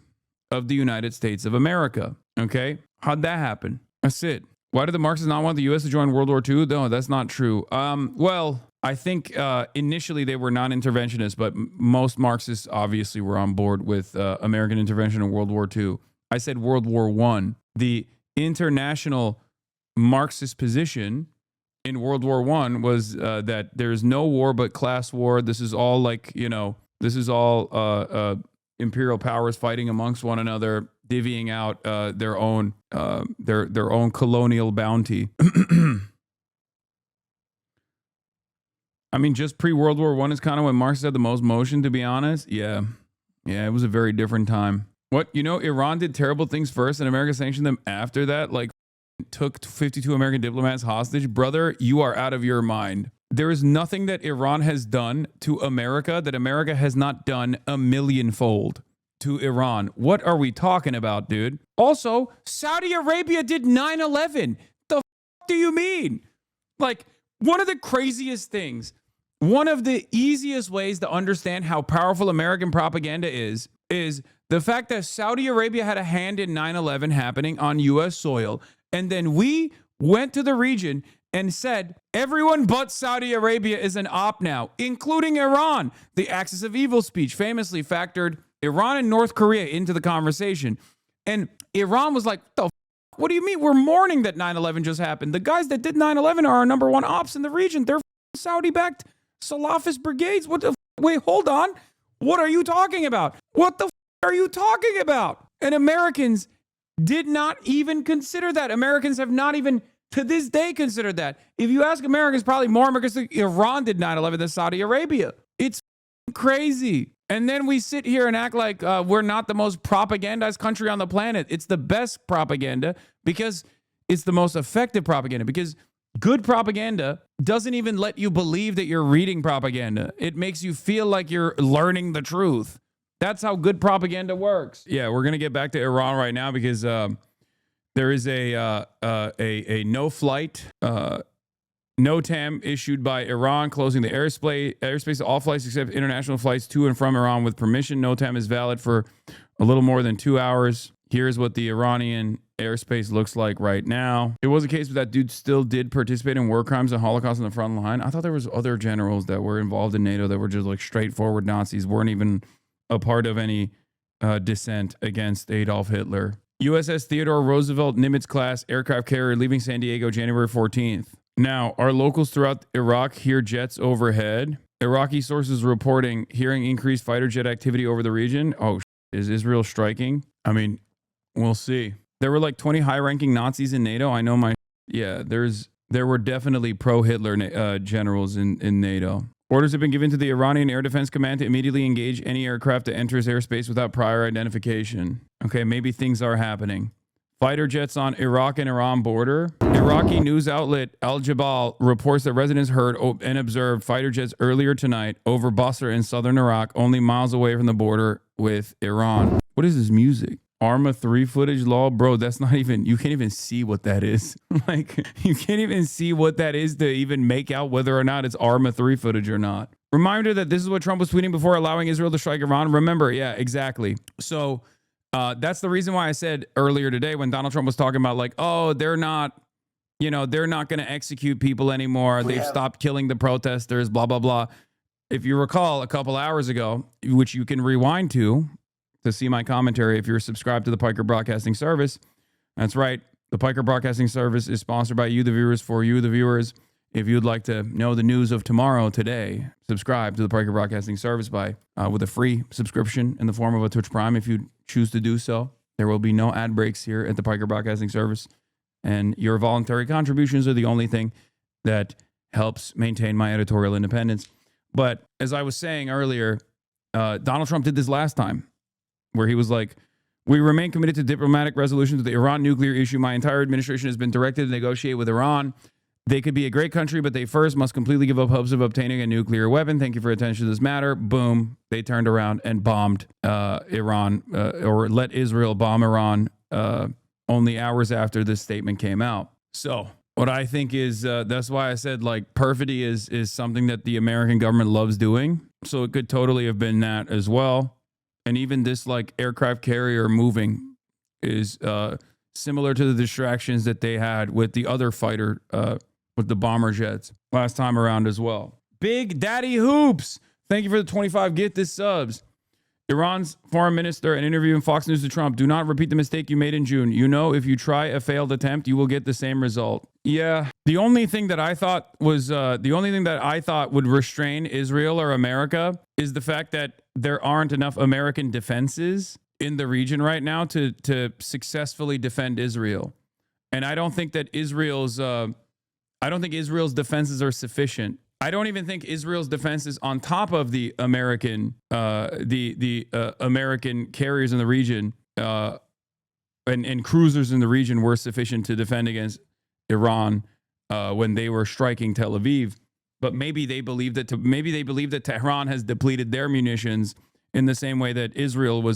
of the United States of America. Okay? How'd that happen? That's it. Why did the Marxists not want the U.S. to join World War II? No, that's not true. Well, I think initially they were non-interventionists, but most Marxists obviously were on board with American intervention in World War II. I said World War I. The international Marxist position in World War I was that there's no war but class war. This is all like, this is all imperial powers fighting amongst one another, divvying out their own colonial bounty. I mean, just pre-World War I is kind of when Marx had the most motion, to be honest. Yeah, it was a very different time. What, Iran did terrible things first and America sanctioned them after that? Like, took 52 American diplomats hostage? Brother, you are out of your mind. There is nothing that Iran has done to America that America has not done a millionfold to Iran. What are we talking about, dude? Also, Saudi Arabia did 9/11. The f*** do you mean? Like, one of the craziest things, one of the easiest ways to understand how powerful American propaganda is the fact that Saudi Arabia had a hand in 9/11 happening on U.S. soil, and then we went to the region and said, everyone but Saudi Arabia is an op now, including Iran. The axis of evil speech famously factored Iran and North Korea into the conversation. And Iran was like, what do you mean? We're mourning that 9/11 just happened. The guys that did 9/11 are our number one ops in the region. They're Saudi-backed Salafist brigades. What the wait, hold on. What are you talking about? What the are you talking about? And Americans did not even consider that. Americans have not even to this day considered that. If you ask Americans, probably more Americans think Iran did 9/11 than Saudi Arabia. It's crazy. And then we sit here and act like we're not the most propagandized country on the planet. It's the best propaganda because it's the most effective propaganda, because good propaganda doesn't even let you believe that you're reading propaganda. It makes you feel like you're learning the truth. That's how good propaganda works. Yeah, we're going to get back to Iran right now because there is a no-flight NOTAM issued by Iran, closing the airspace to all flights except international flights to and from Iran with permission. NOTAM is valid for a little more than 2 hours. Here's what the Iranian airspace looks like right now. It was a case where that dude still did participate in war crimes and Holocaust on the front line. I thought there was other generals that were involved in NATO that were just like straightforward Nazis, weren't even a part of any dissent against Adolf Hitler. USS Theodore Roosevelt Nimitz-class aircraft carrier leaving San Diego January 14th. Now, are locals throughout Iraq hear jets overhead? Iraqi sources reporting hearing increased fighter jet activity over the region. Oh, is Israel striking? I mean, we'll see. There were like 20 high-ranking Nazis in NATO. I know my... Yeah, there were definitely pro-Hitler generals in NATO. Orders have been given to the Iranian Air Defense Command to immediately engage any aircraft that enters airspace without prior identification. Okay, maybe things are happening. Fighter jets on Iraq and Iran border. Iraqi news outlet Al Jabal reports that residents heard and observed fighter jets earlier tonight over Basra in southern Iraq, only miles away from the border with Iran. What is this music? Arma 3 footage law? Bro, that's not even, you can't even see what that is. Like, you can't even see what that is to even make out whether or not it's Arma 3 footage or not. Reminder that this is what Trump was tweeting before allowing Israel to strike Iran. Remember, yeah, exactly. So, that's the reason why I said earlier today when Donald Trump was talking about like, oh, they're not going to execute people anymore. They've stopped killing the protesters, blah, blah, blah. If you recall a couple hours ago, which you can rewind to see my commentary if you're subscribed to the Piker Broadcasting Service. That's right. The Piker Broadcasting Service is sponsored by you, the viewers, for you, the viewers. If you'd like to know the news of tomorrow, today, subscribe to the Piker Broadcasting Service with a free subscription in the form of a Twitch Prime if you choose to do so. There will be no ad breaks here at the Piker Broadcasting Service, and your voluntary contributions are the only thing that helps maintain my editorial independence. But as I was saying earlier, Donald Trump did this last time, where he was like, we remain committed to diplomatic resolution to the Iran nuclear issue. My entire administration has been directed to negotiate with Iran. They could be a great country, but they first must completely give up hopes of obtaining a nuclear weapon. Thank you for attention to this matter. Boom. They turned around and bombed Iran, or let Israel bomb Iran only hours after this statement came out. So what I think is, that's why I said like perfidy is something that the American government loves doing. So it could totally have been that as well. And even this like aircraft carrier moving is similar to the distractions that they had with the other fighter, with the bomber jets last time around as well. Big Daddy Hoops, thank you for the 25 Get This subs. Iran's foreign minister, an interview in Fox News to Trump, do not repeat the mistake you made in June. You know, if you try a failed attempt, you will get the same result. Yeah. The only thing that I thought would restrain Israel or America is the fact that there aren't enough American defenses in the region right now to successfully defend Israel. And I don't think that Israel's defenses are sufficient. I don't even think Israel's defenses on top of the American American carriers in the region and cruisers in the region were sufficient to defend against Iran when they were striking Tel Aviv. But maybe they believe that Tehran has depleted their munitions in the same way that Israel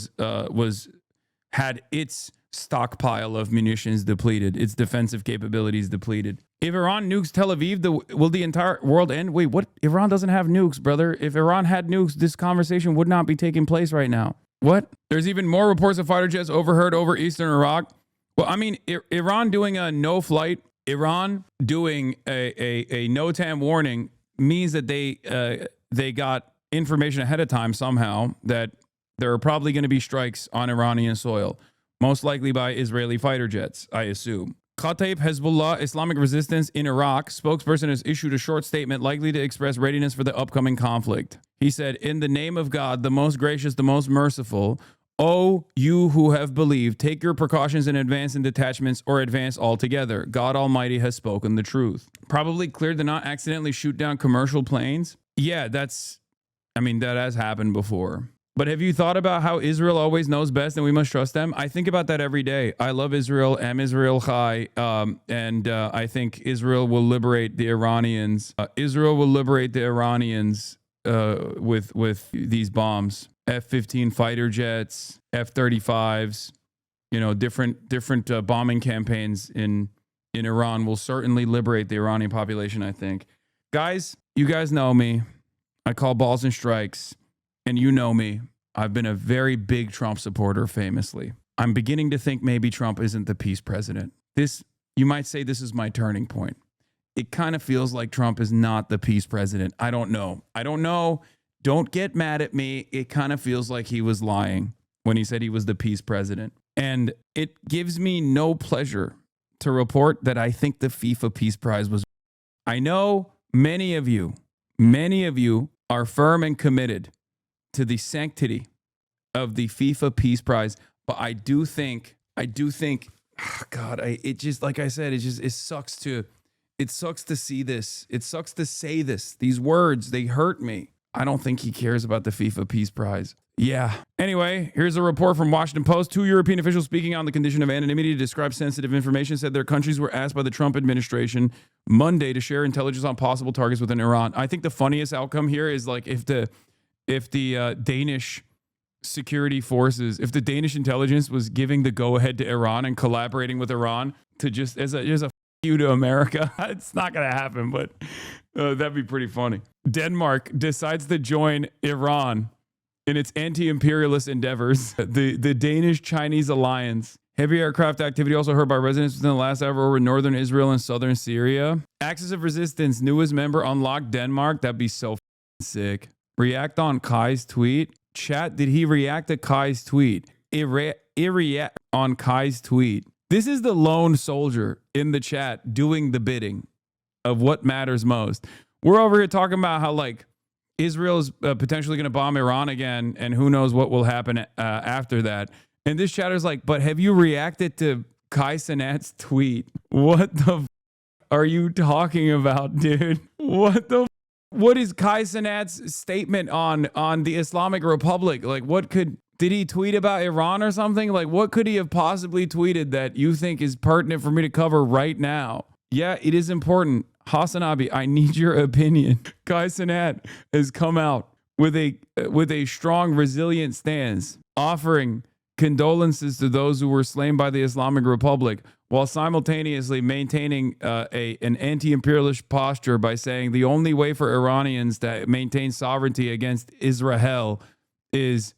had its stockpile of munitions depleted, its defensive capabilities depleted. If Iran nukes Tel Aviv, will the entire world end? Wait, what? Iran doesn't have nukes, brother. If Iran had nukes, this conversation would not be taking place right now. What? There's even more reports of fighter jets overheard over eastern Iraq. Well, I mean, Iran doing a no-flight, Iran doing a NOTAM warning means that they got information ahead of time somehow that there are probably going to be strikes on Iranian soil, most likely by Israeli fighter jets, I assume. Kataib Hezbollah Islamic Resistance in Iraq spokesperson has issued a short statement likely to express readiness for the upcoming conflict. He said, "In the name of God, the most gracious, the most merciful, O you who have believed, take your precautions and advance in detachments or advance altogether. God Almighty has spoken the truth." Probably clear to not accidentally shoot down commercial planes. Yeah, that has happened before. But have you thought about how Israel always knows best and we must trust them? I think about that every day. I love Israel, am Israel Chai, and I think Israel will liberate the Iranians. Israel will liberate the Iranians with these bombs. F-15 fighter jets, F-35s, different bombing campaigns in Iran will certainly liberate the Iranian population, I think. Guys, you guys know me. I call balls and strikes. And you know me, I've been a very big Trump supporter famously. I'm beginning to think maybe Trump isn't the peace president. You might say this is my turning point. It kind of feels like Trump is not the peace president. I don't know. Don't get mad at me. It kind of feels like he was lying when he said he was the peace president. And it gives me no pleasure to report that I think the FIFA Peace Prize was. I know many of you are firm and committed to the sanctity of the FIFA Peace Prize. But I do think, oh God, it just, like I said, it sucks to see this. It sucks to say this. These words, they hurt me. I don't think he cares about the FIFA Peace Prize. Yeah. Anyway, here's a report from Washington Post. 2 European officials speaking on the condition of anonymity to describe sensitive information said their countries were asked by the Trump administration Monday to share intelligence on possible targets within Iran. I think the funniest outcome here is like if the Danish security forces, if the Danish intelligence was giving the go-ahead to Iran and collaborating with Iran to just as a you to America. It's not going to happen, but that'd be pretty funny. Denmark decides to join Iran in its anti-imperialist endeavors. The Danish-Chinese alliance. Heavy aircraft activity also heard by residents within the last hour over northern Israel and southern Syria. Axis of Resistance, newest member unlocked Denmark. That'd be so sick. React on Kai's tweet. Chat, did he react to Kai's tweet? React on Kai's tweet. This is the lone soldier in the chat doing the bidding of what matters most. We're over here talking about how like Israel's potentially going to bomb Iran again, and who knows what will happen after that. And this chatter's like, but have you reacted to Kai Cenat's tweet? What the are you talking about, dude? What is Kai Cenat's statement on the Islamic Republic? Like, did he tweet about Iran or something? Like, what could he have possibly tweeted that you think is pertinent for me to cover right now? Yeah, it is important. Hasanabi, I need your opinion. Kai Cenat has come out with a strong, resilient stance, offering condolences to those who were slain by the Islamic Republic, while simultaneously maintaining an anti-imperialist posture by saying the only way for Iranians to maintain sovereignty against Israel is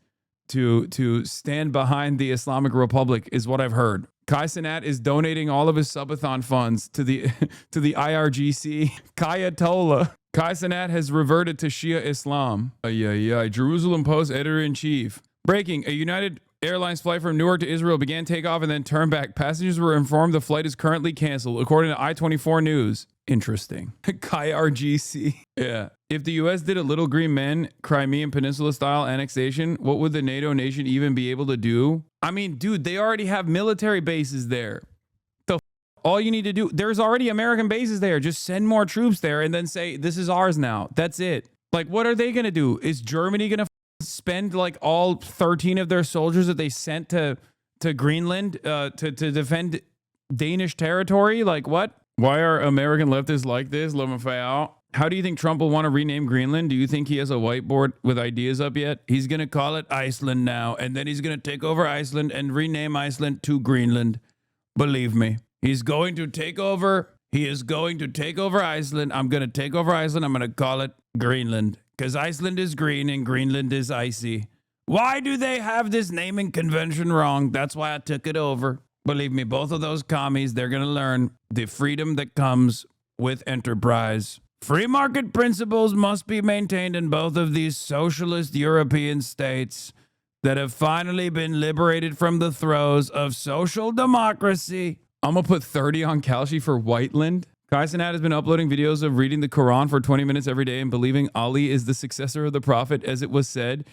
to stand behind the Islamic Republic, is what I've heard. Kai Cenat is donating all of his subathon funds to the IRGC. Kayatollah. Kai Cenat has reverted to Shia Islam. Jerusalem Post editor-in-chief. Breaking. A United Airlines flight from Newark to Israel began takeoff and then turned back. Passengers were informed the flight is currently canceled, according to I-24 News. Interesting. Kai RGC. Yeah. If the U.S. did a Little Green Men Crimean Peninsula-style annexation, what would the NATO nation even be able to do? I mean, dude, they already have military bases there. All you need to do, there's already American bases there. Just send more troops there and then say, this is ours now. That's it. Like, what are they going to do? Is Germany going to spend like all 13 of their soldiers that they sent to Greenland to defend Danish territory? Like, what? Why are American leftists like this? How do you think Trump will want to rename Greenland? Do you think he has a whiteboard with ideas up yet? He's going to call it Iceland now, and then he's going to take over Iceland and rename Iceland to Greenland. Believe me. He's going to take over. He is going to take over Iceland. I'm going to take over Iceland. I'm going to call it Greenland, because Iceland is green and Greenland is icy. Why do they have this naming convention wrong? That's why I took it over. Believe me, both of those commies, they're going to learn the freedom that comes with enterprise. Free market principles must be maintained in both of these socialist European states that have finally been liberated from the throes of social democracy. I'm going to put 30 on Kalshi for Whiteland. Kai Cenat has been uploading videos of reading the Quran for 20 minutes every day and believing Ali is the successor of the Prophet, as it was said.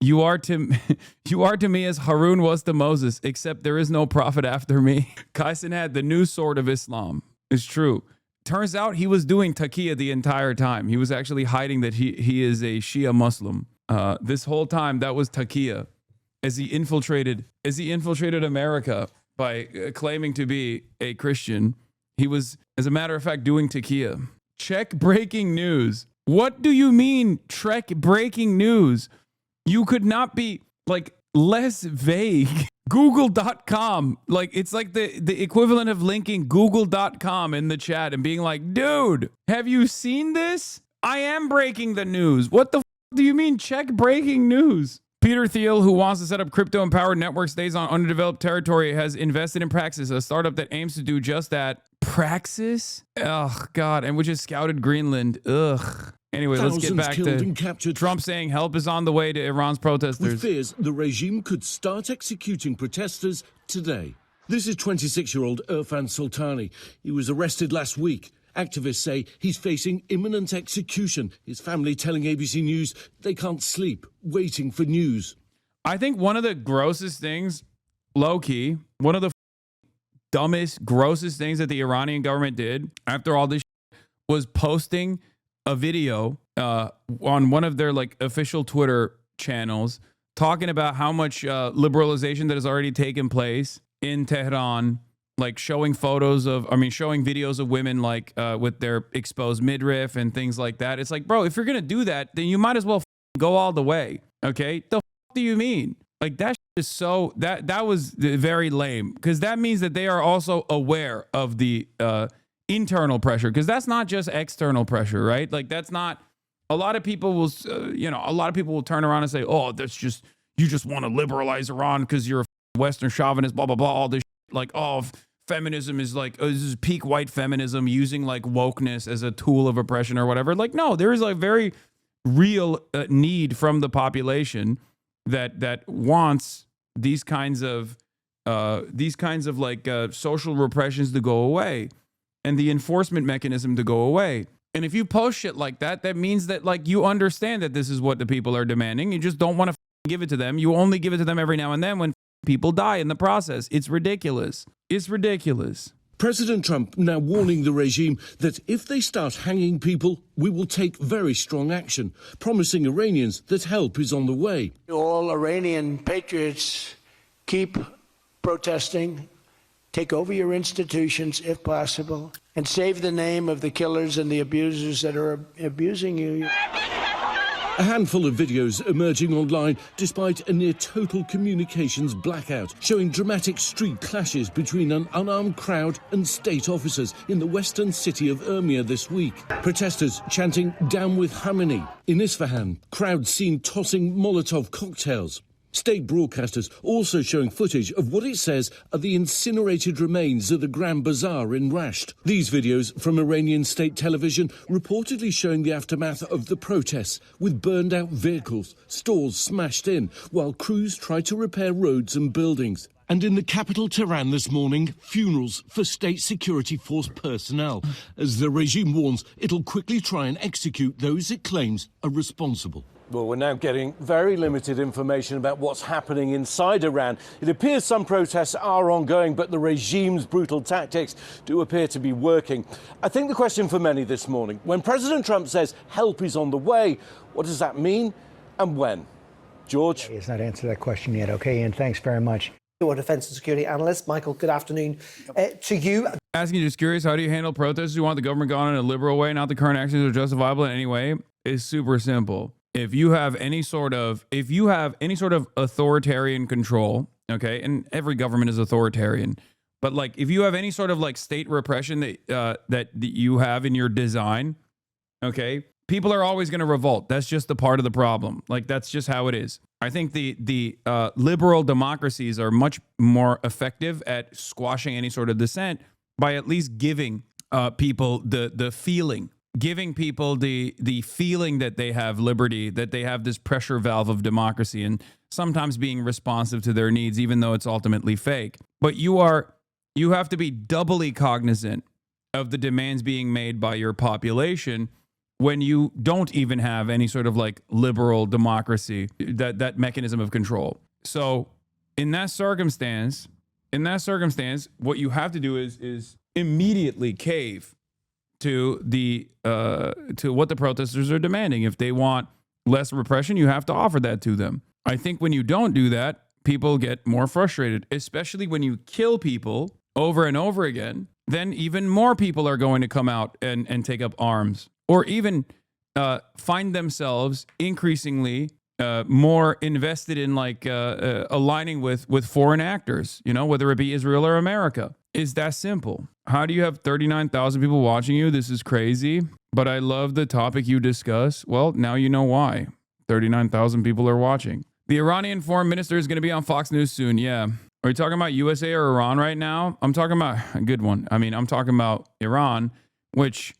You are to me as Harun was to Moses, except there is no prophet after me. Kai Cenat, the new sword of Islam. It's true. Turns out he was doing taqiyya the entire time. He was actually hiding that he is a Shia Muslim. This whole time, that was taqiyya. As he infiltrated America by claiming to be a Christian, he was, as a matter of fact, doing taqiyya. Check breaking news. What do you mean, Trek breaking news? You could not be like less vague. Google.com. Like, it's like the equivalent of linking Google.com in the chat and being like, dude, have you seen this? I am breaking the news. What the do you mean check breaking news? Peter Thiel, who wants to set up crypto-empowered network, stays on underdeveloped territory, has invested in Praxis, a startup that aims to do just that. Praxis? Ugh, God, and which has scouted Greenland. Ugh. Anyway, let's get back to Trump saying help is on the way to Iran's protesters. With fears the regime could start executing protesters today. This is 26-year-old Irfan Sultani. He was arrested last week Activists say he's facing imminent execution. His family telling ABC News they can't sleep, waiting for news. I think one of the grossest things, low-key, one of the dumbest, grossest things that the Iranian government did after all this was posting a video on one of their like official Twitter channels talking about how much liberalization that has already taken place in Tehran, like showing videos of women like with their exposed midriff and things like that. It's like, bro, if you're going to do that, then you might as well go all the way. Okay. The do you mean? Like that is so that was very lame, because that means that they are also aware of the internal pressure, because that's not just external pressure, right? Like that's not, a lot of people will a lot of people will turn around and say, oh, that's just, you just want to liberalize Iran because you're a Western chauvinist, blah blah blah, all this like, oh, feminism is like, this is peak white feminism using like wokeness as a tool of oppression or whatever. Like, no, there is a very real need from the population that wants these kinds of like social repressions to go away and the enforcement mechanism to go away. And if you post shit like that, that means that like you understand that this is what the people are demanding. You just don't want to give it to them. You only give it to them every now and then when people die in the process. It's ridiculous. It's ridiculous. President Trump now warning the regime that if they start hanging people, we will take very strong action, promising Iranians that help is on the way. All Iranian patriots, keep protesting, take over your institutions if possible, and save the name of the killers and the abusers that are abusing you. A handful of videos emerging online despite a near-total communications blackout, showing dramatic street clashes between an unarmed crowd and state officers in the western city of Urmia this week. Protesters chanting "Down with Khamenei." In Isfahan, crowds seen tossing Molotov cocktails. State broadcasters also showing footage of what it says are the incinerated remains of the Grand Bazaar in Rasht. These videos from Iranian state television reportedly showing the aftermath of the protests, with burned out vehicles, stores smashed in, while crews try to repair roads and buildings. And in the capital Tehran this morning, funerals for state security force personnel, as the regime warns it'll quickly try and execute those it claims are responsible. Well, we're now getting very limited information about what's happening inside Iran. It appears some protests are ongoing, but the regime's brutal tactics do appear to be working. I think the question for many this morning, when President Trump says help is on the way, what does that mean and when? George? He has not answered that question yet. Okay, Ian, thanks very much. Our defence and security analyst. Michael, good afternoon to you. Asking you, just curious, how do you handle protests? You want the government gone in a liberal way, not the current actions are justifiable in any way? It's super simple. If you have any sort of authoritarian control, okay, and every government is authoritarian, but like if you have any sort of like state repression that you have in your design, okay, people are always going to revolt. That's just the part of the problem. Like that's just how it is. I think the liberal democracies are much more effective at squashing any sort of dissent by at least giving people the feeling. Giving people the feeling that they have liberty, that they have this pressure valve of democracy, and sometimes being responsive to their needs, even though it's ultimately fake. But you have to be doubly cognizant of the demands being made by your population when you don't even have any sort of like liberal democracy, that mechanism of control. So in that circumstance, what you have to do is immediately cave to what the protesters are demanding. If they want less repression, you have to offer that to them. I think when you don't do that, people get more frustrated, especially when you kill people over and over again. Then even more people are going to come out and take up arms, or even find themselves increasingly more invested in like aligning with foreign actors, you know, whether it be Israel or America. It's that simple. How do you have 39,000 people watching you? This is crazy, but I love the topic you discuss. Well, now you know why. 39,000 people are watching. The Iranian foreign minister is going to be on Fox News soon. Yeah. Are you talking about USA or Iran right now? I'm talking about a good one. I mean, I'm talking about Iran, which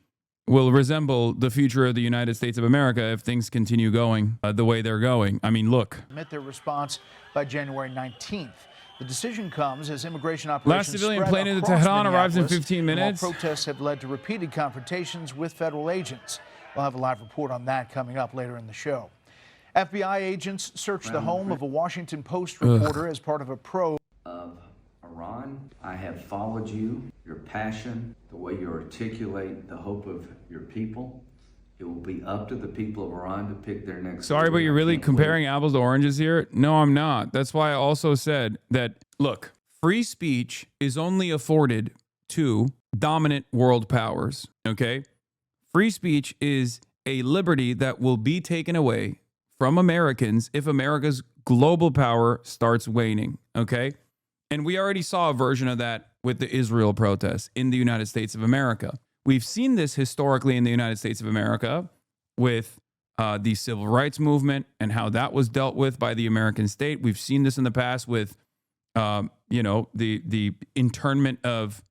will resemble the future of the United States of America if things continue going the way they're going. I mean, look. Submit their response by January 19th. The decision comes as immigration operations Last civilian spread plane into across Tehran arrives in Minneapolis, 15 minutes. While protests have led to repeated confrontations with federal agents. We'll have a live report on that coming up later in the show. FBI agents searched the home of a Washington Post reporter as part of a probe of Iran. I have followed you, your passion, the way you articulate the hope of your people. It will be up to the people of Iran to pick their next. Sorry, but you're really comparing apples to oranges here? No, I'm not. That's why I also said that, look, free speech is only afforded to dominant world powers, okay? Free speech is a liberty that will be taken away from Americans if America's global power starts waning, okay? And we already saw a version of that with the Israel protests in the United States of America. We've seen this historically in the United States of America with the civil rights movement and how that was dealt with by the American state. We've seen this in the past with, the internment of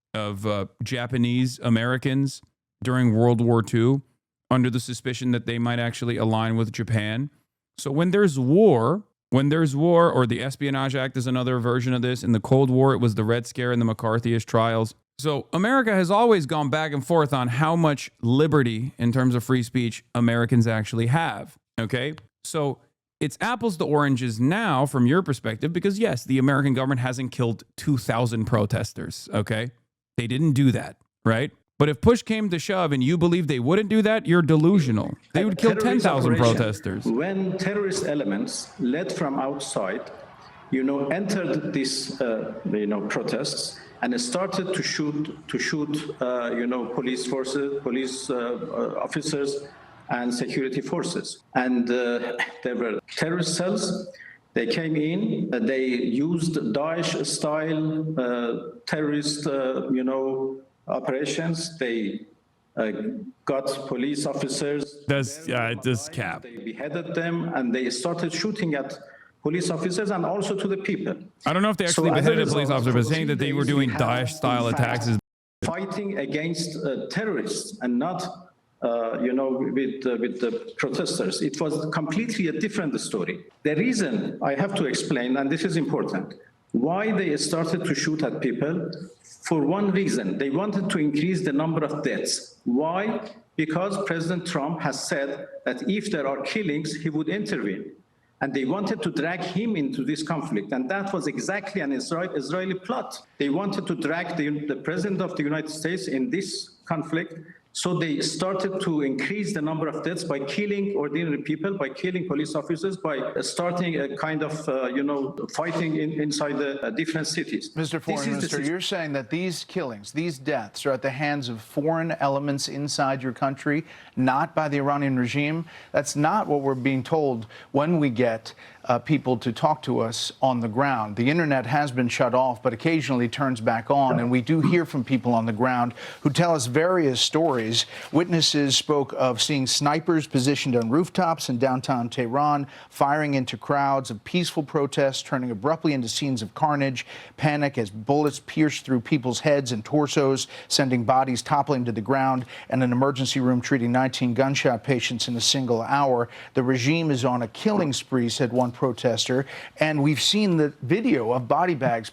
Japanese Americans during World War II under the suspicion that they might actually align with Japan. So when there's war, or the Espionage Act is another version of this. In the Cold War, it was the Red Scare and the McCarthyist trials. So America has always gone back and forth on how much liberty in terms of free speech Americans actually have, okay? So it's apples to oranges now from your perspective because, yes, the American government hasn't killed 2,000 protesters, okay? They didn't do that, right? But if push came to shove and you believe they wouldn't do that, you're delusional. They would kill 10,000 protesters. When terrorist elements led from outside, entered these, protests, and started to shoot, police forces, police officers, and security forces. And there were terrorist cells. They came in. They used Daesh-style terrorist, operations. They got police officers. This cap. They beheaded them, and they started shooting at police officers and also to the people. I don't know if they actually beheaded a police officer, but saying that they were doing Daesh-style attacks is fighting against terrorists and not, with the protesters. It was completely a different story. The reason I have to explain, and this is important, why they started to shoot at people, for one reason, they wanted to increase the number of deaths. Why? Because President Trump has said that if there are killings, he would intervene. And they wanted to drag him into this conflict. And that was exactly an Israeli plot. They wanted to drag the President of the United States in this conflict. So they started to increase the number of deaths by killing ordinary people, by killing police officers, by starting a kind of, fighting inside the different cities. Mr. Foreign Minister, you're saying that these killings, these deaths are at the hands of foreign elements inside your country, not by the Iranian regime. That's not what we're being told when we get people to talk to us on the ground. The internet has been shut off, but occasionally turns back on, and we do hear from people on the ground who tell us various stories. Witnesses spoke of seeing snipers positioned on rooftops in downtown Tehran, firing into crowds of peaceful protests, turning abruptly into scenes of carnage, panic as bullets pierced through people's heads and torsos, sending bodies toppling to the ground, and an emergency room treating 19 gunshot patients in a single hour. The regime is on a killing spree, said one protester, and we've seen the video of body bags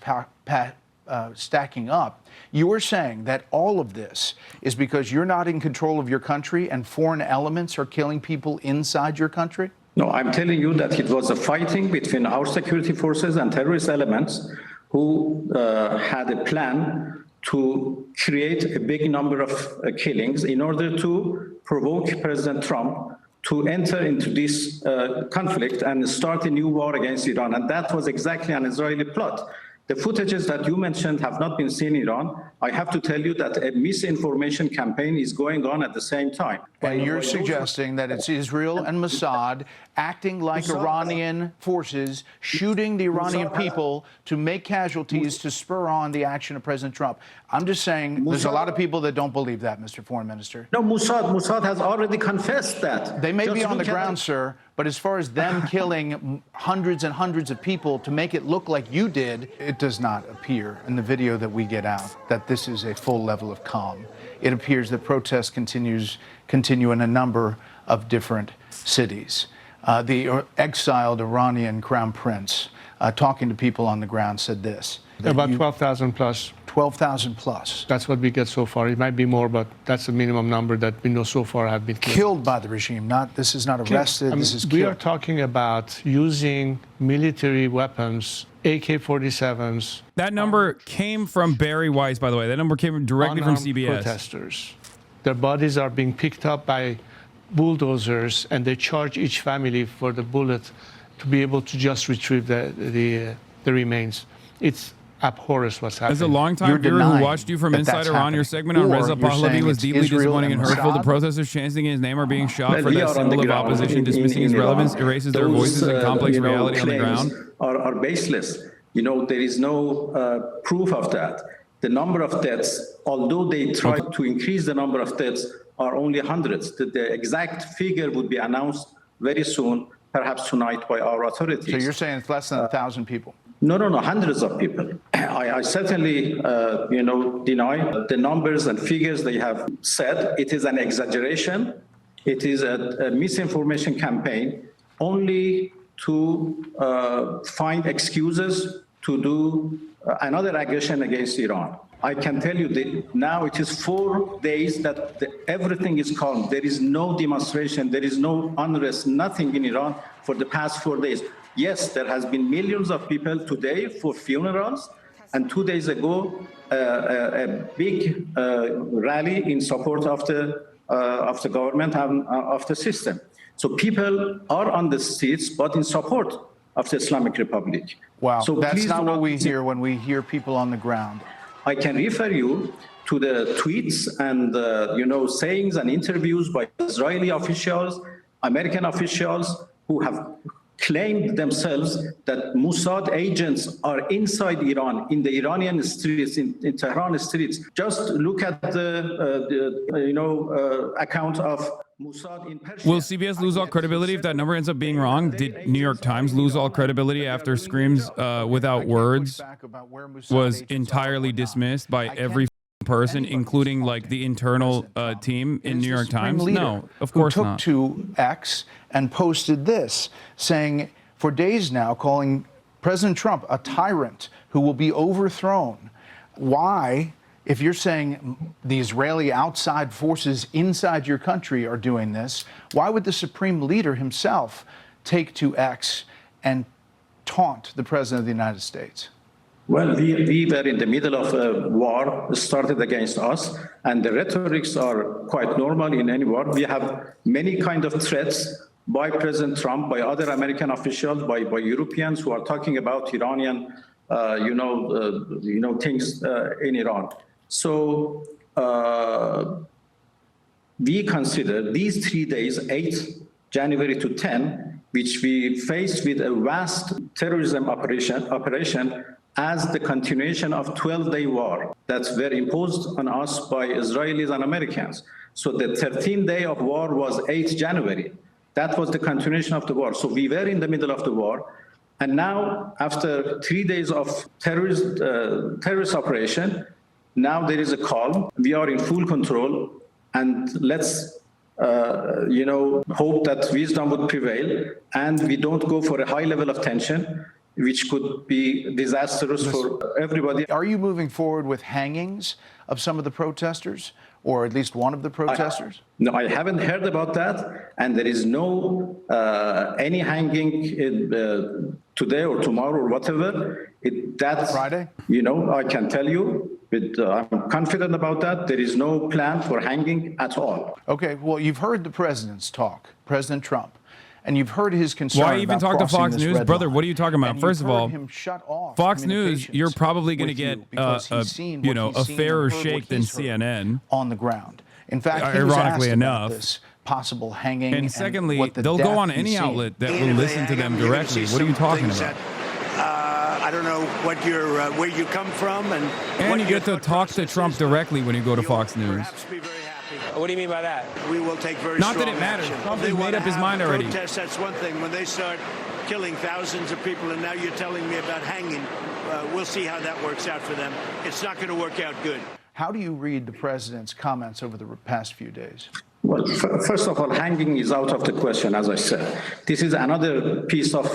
stacking up. You were saying that all of this is because you're not in control of your country and foreign elements are killing people inside your country? No, I'm telling you that it was a fighting between our security forces and terrorist elements who had a plan to create a big number of killings in order to provoke President Trump to enter into this conflict and start a new war against Iran. And that was exactly an Israeli plot. The footages that you mentioned have not been seen in Iran. I have to tell you that a misinformation campaign is going on at the same time. And you're suggesting that it's Israel and Mossad acting like Iranian forces, shooting the Iranian people to make casualties to spur on the action of President Trump. I'm just saying there's a lot of people that don't believe that, Mr. Foreign Minister. No, Mossad has already confessed that. They may be on the ground, sir, but as far as them killing hundreds and hundreds of people to make it look like you did, it does not appear in the video that we get out that this is a full level of calm. It appears that protests continue in a number of different cities. The exiled Iranian crown prince talking to people on the ground, said this. About 12,000 plus. 12,000 plus. That's what we get so far. It might be more, but that's the minimum number that we know so far have been killed by the regime. This is not arrested. This is killed. We are talking about using military weapons, AK-47s. That number came from Barry Weiss, by the way. That number came directly from CBS. Protesters. Their bodies are being picked up by bulldozers, and they charge each family for the bullet to be able to just retrieve the remains. It's abhorrent what's happening. As a longtime viewer who watched you from inside Iran, your segment on Reza Pahlavi was deeply disappointing and hurtful. The protesters chanting his name are being shot for that symbol of opposition, dismissing his relevance, erases their voices and complex reality on the ground. Are baseless. There is no proof of that. The number of deaths, although they try to increase the number of deaths, are only hundreds. The exact figure would be announced very soon, perhaps tonight, by our authorities. So you're saying it's less than 1,000 people? No, hundreds of people. I certainly, deny the numbers and figures they have said. It is an exaggeration. It is a misinformation campaign only to find excuses to do another aggression against Iran. I can tell you that now it is 4 days that everything is calm. There is no demonstration. There is no unrest, nothing in Iran for the past 4 days. Yes, there has been millions of people today for funerals, and 2 days ago, a big rally in support of the government and of the system. So people are on the streets, but in support of the Islamic Republic. Wow, so that's not what we hear when we hear people on the ground. I can refer you to the tweets and sayings and interviews by Israeli officials, American officials who have claimed themselves that Mossad agents are inside Iran, in the Iranian streets, in Tehran streets. Just look at the account of Mossad in Persia. Will CBS lose all credibility if that number ends up being wrong? Did New York Times lose all credibility after screams without words was entirely dismissed by every person, including like the internal team in New York Times? No, of course not. Who took to X and posted this, saying for days now, calling President Trump a tyrant who will be overthrown. Why, if you're saying the Israeli outside forces inside your country are doing this, why would the supreme leader himself take to X and taunt the President of the United States? Well, we were in the middle of a war started against us, and the rhetorics are quite normal in any war. We have many kind of threats by President Trump, by other American officials, by Europeans who are talking about Iranian, things in Iran. So we consider these 3 days, 8 January to 10, which we faced with a vast terrorism operation as the continuation of 12-day war that were imposed on us by Israelis and Americans. So the 13th day of war was 8 January. That was the continuation of the war. So we were in the middle of the war. And now, after 3 days of terrorist operation, now there is a calm. We are in full control. And let's hope that wisdom would prevail and we don't go for a high level of tension, which could be disastrous for everybody. Are you moving forward with hangings of some of the protesters, or at least one of the protesters? No, I haven't heard about that, and there is no any hanging today or tomorrow or whatever. That's Friday? I can tell you, I'm confident about that. There is no plan for hanging at all. Okay, well, you've heard the president's talk, President Trump. And you've heard his concern. Why even talk to Fox News? Brother, what are you talking about? First of all, Fox News, you're probably going to get a fairer shake than CNN on the ground. In fact, ironically enough, this possible hanging. And secondly, they'll go on any outlet that will listen to them directly. What are you talking about? I don't know what where you come from, and you get to talk to Trump directly when you go to Fox News. What do you mean by that? We will take very Not that it matters. Trump has made up his mind already. Protests, that's one thing. When they start killing thousands of people, and now you're telling me about hanging, we'll see how that works out for them. It's not going to work out good. How do you read the president's comments over the past few days? Well, first of all, hanging is out of the question, as I said. This is another piece of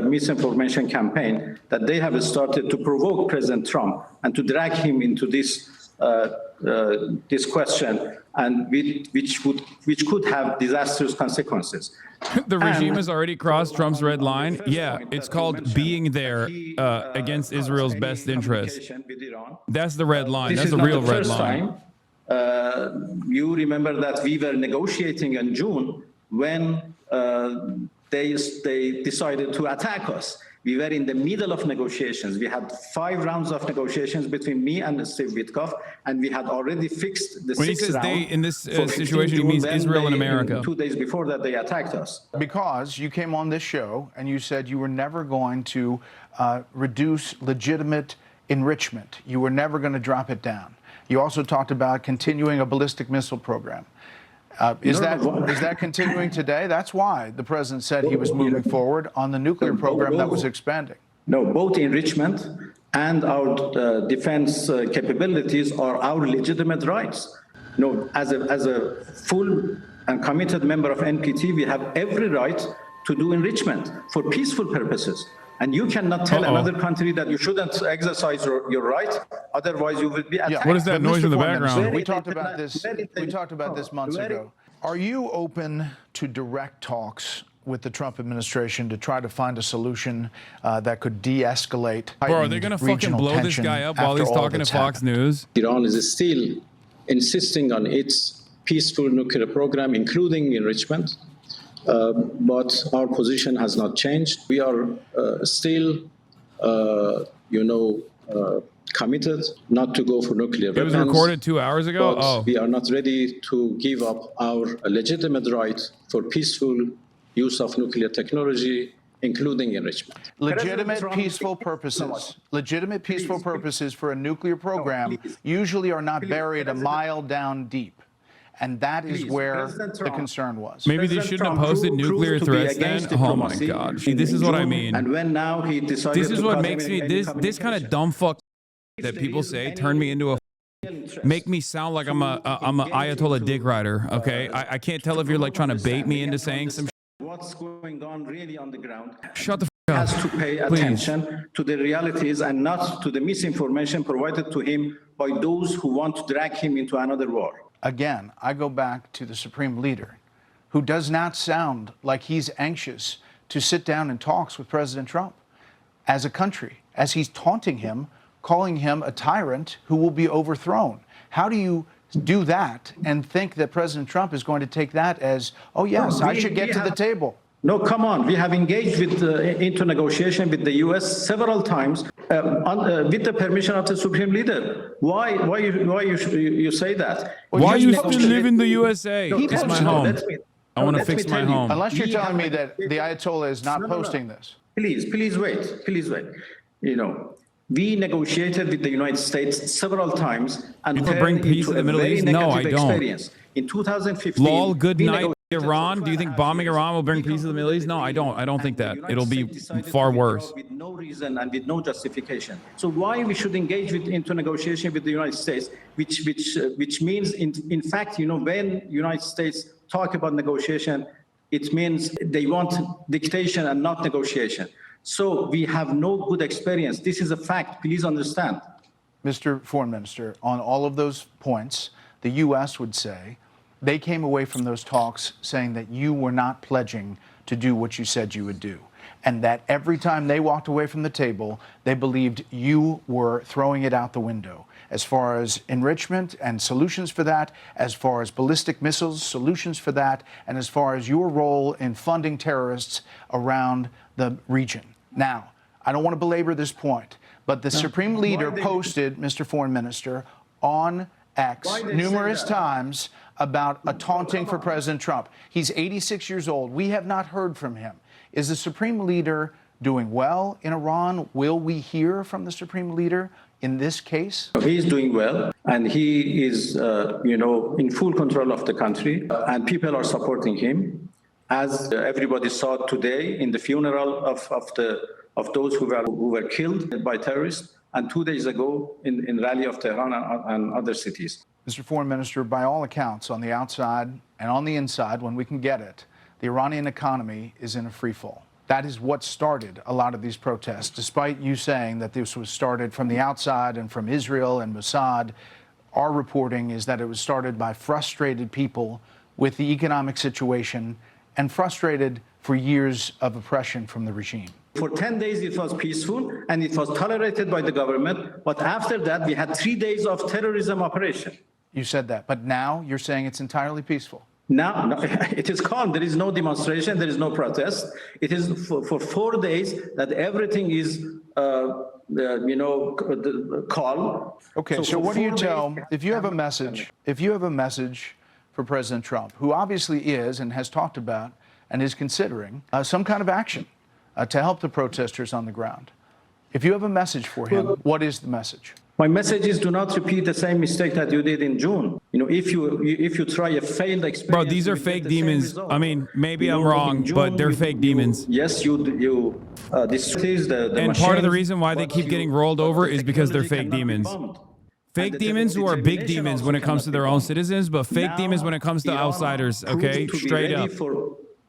misinformation campaign that they have started to provoke President Trump and to drag him into this this question, and which could have disastrous consequences. The regime has already crossed Trump's red line. Yeah, it's called being there against Israel's best interest. That's the red line. That's the real red line. You remember that we were negotiating in June when they decided to attack us. We were in the middle of negotiations. We had 5 rounds of negotiations between me and Steve Witkoff, and we had already fixed the 6th round. When he says they, in this situation, he means Israel and America. 2 days before that, they attacked us. Because you came on this show and you said you were never going to reduce legitimate enrichment. You were never going to drop it down. You also talked about continuing a ballistic missile program. Is that continuing today? That's why the president said he was moving forward on the nuclear program that was expanding. No, both enrichment and our defense capabilities are our legitimate rights. No, as a full and committed member of NPT, we have every right to do enrichment for peaceful purposes. And you cannot tell another country that you shouldn't exercise your right, otherwise you will be attacked. Yeah. What is that noise in the background? We talked about this. We talked about this months ago. Are you open to direct talks with the Trump administration to try to find a solution that could de-escalate? Bro, are they going to fucking blow this guy up while he's talking to Fox News? Iran is still insisting on its peaceful nuclear program, including enrichment. But our position has not changed. We are still, committed not to go for nuclear weapons. It was recorded 2 hours ago? But we are not ready to give up our legitimate right for peaceful use of nuclear technology, including enrichment. Legitimate peaceful purposes. Legitimate peaceful purposes for a nuclear program usually are not buried a mile down deep. And that is where the concern was. Maybe they shouldn't have posted nuclear threats then. Oh my God. See, this is what I mean. And when now he decided this is what makes me, this kind of dumb fuck that people say turn me into a make me sound like I'm a Ayatollah dick rider. Okay. I can't tell if you're like trying to bait me into saying some what's going on really on the ground. Shut the fuck up. Has to pay attention to the realities and not to the misinformation provided to him by those who want to drag him into another war. Again, I go back to the Supreme Leader, who does not sound like he's anxious to sit down in talks with President Trump as a country, as he's taunting him, calling him a tyrant who will be overthrown. How do you do that and think that President Trump is going to take that as, oh, yes, I should get to the table? No, come on. We have engaged with into negotiation with the U.S. several times with the permission of the Supreme Leader. Why you say that? Why you still live in the USA? It's my home. I want to fix my home. Unless you're telling me that the Ayatollah is not posting this. Please wait. Please wait. We negotiated with the United States several times and people bring peace in the Middle East? No, I don't. Experience. In 2015, lol, good night, Iran. Do you think bombing Iran will bring peace to the Middle East? No, I don't. I don't think that. It'll be far worse. With no reason and with no justification. So why we should engage into negotiation with the United States, which means in fact, when United States talk about negotiation, it means they want dictation and not negotiation. So we have no good experience. This is a fact. Please understand. Mr. Foreign Minister, on all of those points, the U.S. would say they came away from those talks saying that you were not pledging to do what you said you would do, and that every time they walked away from the table, they believed you were throwing it out the window as far as enrichment and solutions for that, as far as ballistic missiles, solutions for that, and as far as your role in funding terrorists around the region. Now, I don't want to belabor this point, but the Supreme Leader posted, Mr. Foreign Minister, on X numerous times about a taunting for President Trump. He's 86 years old. We have not heard from him. Is the Supreme Leader doing well in Iran? Will we hear from the Supreme Leader in this case? He's doing well, and he is, in full control of the country, and people are supporting him. As everybody saw today in the funeral of those who were killed by terrorists, and 2 days ago in rally of Tehran and other cities. Mr. Foreign Minister, by all accounts, on the outside and on the inside, when we can get it, the Iranian economy is in a free fall. That is what started a lot of these protests, despite you saying that this was started from the outside and from Israel and Mossad. Our reporting is that it was started by frustrated people with the economic situation and frustrated for years of oppression from the regime. For 10 days, it was peaceful and it was tolerated by the government. But after that, we had 3 days of terrorism operation. You said that, but now you're saying it's entirely peaceful. Now, no, it is calm. There is no demonstration. There is no protest. It is for 4 days that everything is, calm. Okay, so what do you tell, if you have a message for President Trump, who obviously is and has talked about and is considering some kind of action to help the protesters on the ground. If you have a message for him, what is the message? My message is do not repeat the same mistake that you did in June. If you try a failed experience. Bro, these are fake demons. I mean, maybe I'm wrong, but they're fake demons. Yes, this is the and part of the reason why they keep getting rolled over is because they're fake demons. Fake demons who are big demons when it comes to their own citizens, but fake demons when it comes to outsiders, okay? Straight up.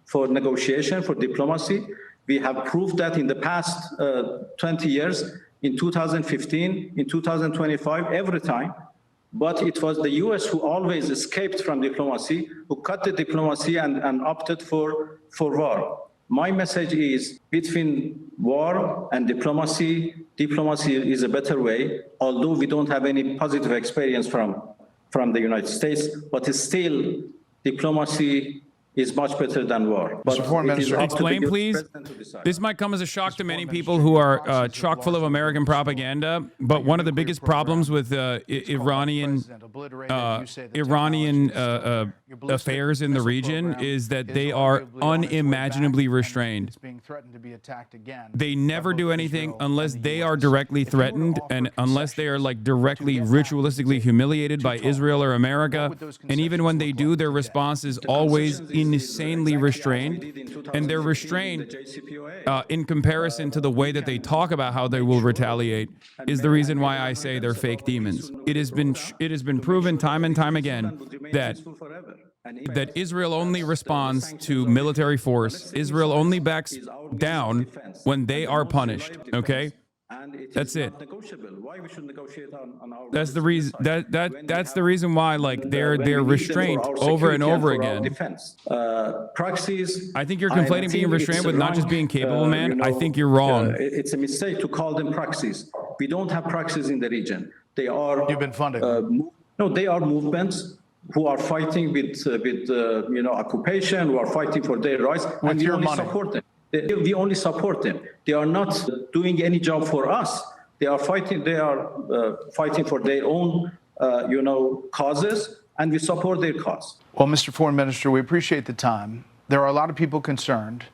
For negotiation, for diplomacy. We have proved that in the past 20 years, in 2015, in 2025, every time. But it was the US who always escaped from diplomacy, who cut the diplomacy and opted for war. My message is between war and diplomacy is a better way, although we don't have any positive experience from the United States, but still diplomacy is much better than war. But explain, please. This might come as a shock to many people who are chock full of American propaganda, but one of the biggest problems with Iranian affairs in the region is that they are unimaginably restrained. They never do anything unless they are directly threatened and unless they are like directly ritualistically humiliated by Israel or America. And even when they do, their response is always insanely restrained, and they're restrained in comparison to the way that they talk about how they will retaliate is the reason why I say they're fake demons. It has been proven time and time again that Israel only responds to military force. Israel only backs down when they are punished, okay? That's it. That's the reason. That's the reason why, like, they're restrained over and over again. Proxies. I think you're conflating being restrained with not just being capable, man. I think you're wrong. It's a mistake to call them proxies. We don't have proxies in the region. They are. You've been funded. No, they are movements who are fighting with occupation, who are fighting for their rights, and we only support them. We only support them. They are not doing any job for us. They are fighting. They are fighting for their own, causes, and we support their cause. Well, Mr. Foreign Minister, we appreciate the time. There are a lot of people concerned,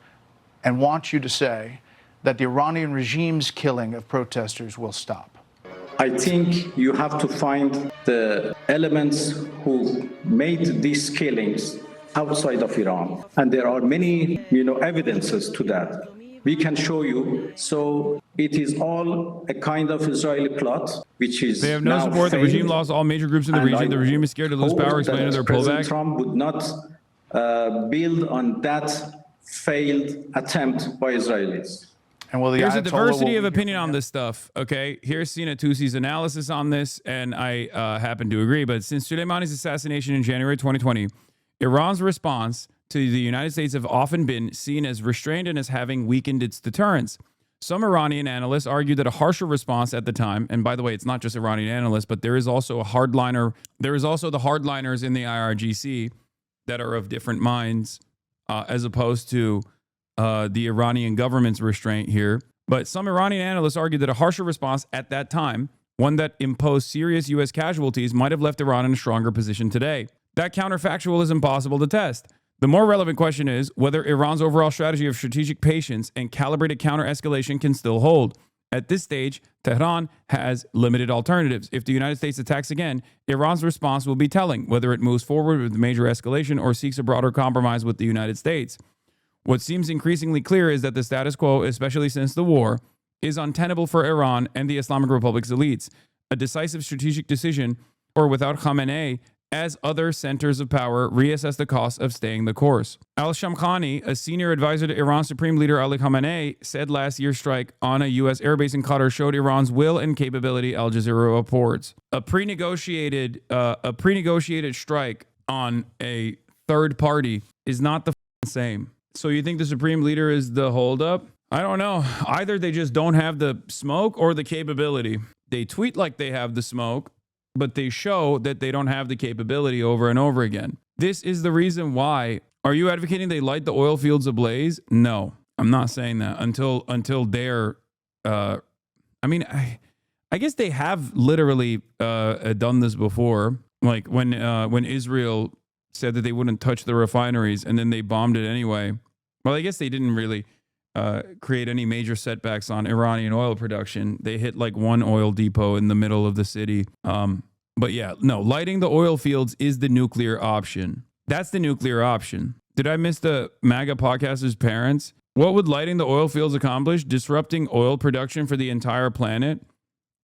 and want you to say that the Iranian regime's killing of protesters will stop. I think you have to find the elements who made these killings outside of Iran. And there are many, evidences to that. We can show you. So it is all a kind of Israeli plot, which is they have no support. The regime lost all major groups in the region. The regime is scared to lose power, explaining their pullback. Trump would not build on that failed attempt by Israelis. And there's a diversity of opinion on this stuff, okay? Here's Sina Tusi's analysis on this, and I happen to agree. But since Soleimani's assassination in January 2020, Iran's response to the United States have often been seen as restrained and as having weakened its deterrence. Some Iranian analysts argue that a harsher response at the time, and by the way, it's not just Iranian analysts, but there is also a hardliner. There is also the hardliners in the IRGC that are of different minds, as opposed to the Iranian government's restraint here. But some Iranian analysts argue that a harsher response at that time, one that imposed serious U.S. casualties, might have left Iran in a stronger position today. That counterfactual is impossible to test. The more relevant question is whether Iran's overall strategy of strategic patience and calibrated counter-escalation can still hold. At this stage, Tehran has limited alternatives. If the United States attacks again, Iran's response will be telling, whether it moves forward with major escalation or seeks a broader compromise with the United States. What seems increasingly clear is that the status quo, especially since the war, is untenable for Iran and the Islamic Republic's elites. A decisive strategic decision or without Khamenei, as other centers of power reassess the cost of staying the course. Al-Shamkhani, a senior advisor to Iran's Supreme Leader Ali Khamenei, said last year's strike on a U.S. airbase in Qatar showed Iran's will and capability, Al Jazeera reports. A pre-negotiated strike on a third party is not the same. So you think the Supreme Leader is the holdup? I don't know. Either they just don't have the smoke or the capability. They tweet like they have the smoke, but they show that they don't have the capability over and over again. This is the reason why. Are you advocating they light the oil fields ablaze? No, I'm not saying that until they're, I guess they have literally done this before. Like when Israel said that they wouldn't touch the refineries and then they bombed it anyway. Well, I guess they didn't really create any major setbacks on Iranian oil production. They hit like one oil depot in the middle of the city. But yeah, no, lighting the oil fields is the nuclear option. That's the nuclear option. Did I miss the MAGA podcaster's parents? What would lighting the oil fields accomplish? Disrupting oil production for the entire planet?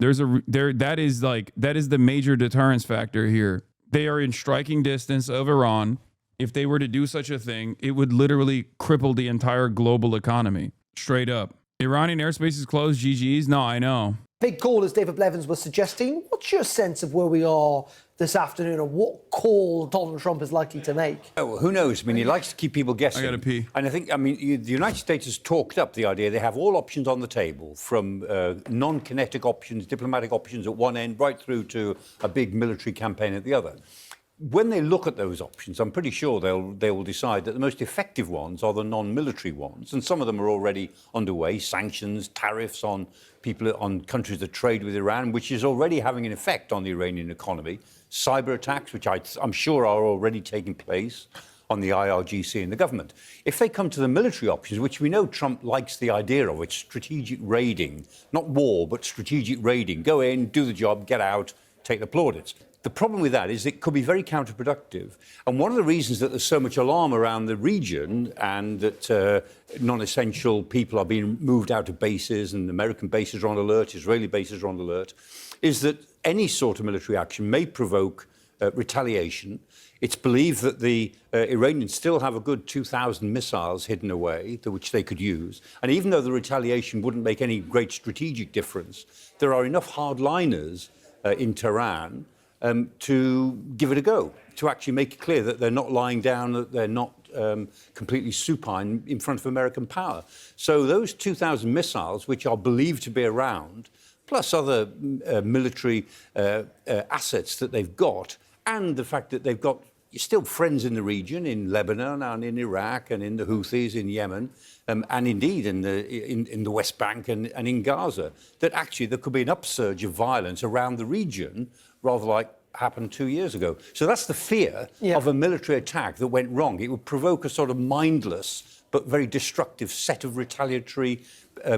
That is the major deterrence factor here. They are in striking distance of Iran. If they were to do such a thing, it would literally cripple the entire global economy. Straight up. Iranian airspace is closed, GG's? No, I know. Big call, as David Blevins was suggesting. What's your sense of where we are this afternoon and what call Donald Trump is likely to make? Oh, well, who knows? I mean, he likes to keep people guessing. I gotta pee. And I think, the United States has talked up the idea they have all options on the table, from non-kinetic options, diplomatic options at one end, right through to a big military campaign at the other. When they look at those options, I'm pretty sure they will decide that the most effective ones are the non-military ones, and some of them are already underway. Sanctions, tariffs on countries that trade with Iran, which is already having an effect on the Iranian economy. Cyber attacks, which I'm sure are already taking place on the IRGC and the government. If they come to the military options, which we know Trump likes the idea of, it's strategic raiding, not war, but strategic raiding. Go in, do the job, get out, take the plaudits. The problem with that is it could be very counterproductive. And one of the reasons that there's so much alarm around the region and that non-essential people are being moved out of bases and American bases are on alert, Israeli bases are on alert, is that any sort of military action may provoke retaliation. It's believed that the Iranians still have a good 2,000 missiles hidden away, which they could use. And even though the retaliation wouldn't make any great strategic difference, there are enough hardliners in Tehran to give it a go, to actually make it clear that they're not lying down, that they're not completely supine in front of American power. So those 2,000 missiles, which are believed to be around, plus other military assets that they've got, and the fact that they've got still friends in the region, in Lebanon and in Iraq and in the Houthis in Yemen, and indeed in the West Bank and in Gaza, that actually there could be an upsurge of violence around the region, rather like happened 2 years ago. So that's the fear of a military attack that went wrong. It would provoke a sort of mindless but very destructive set of retaliatory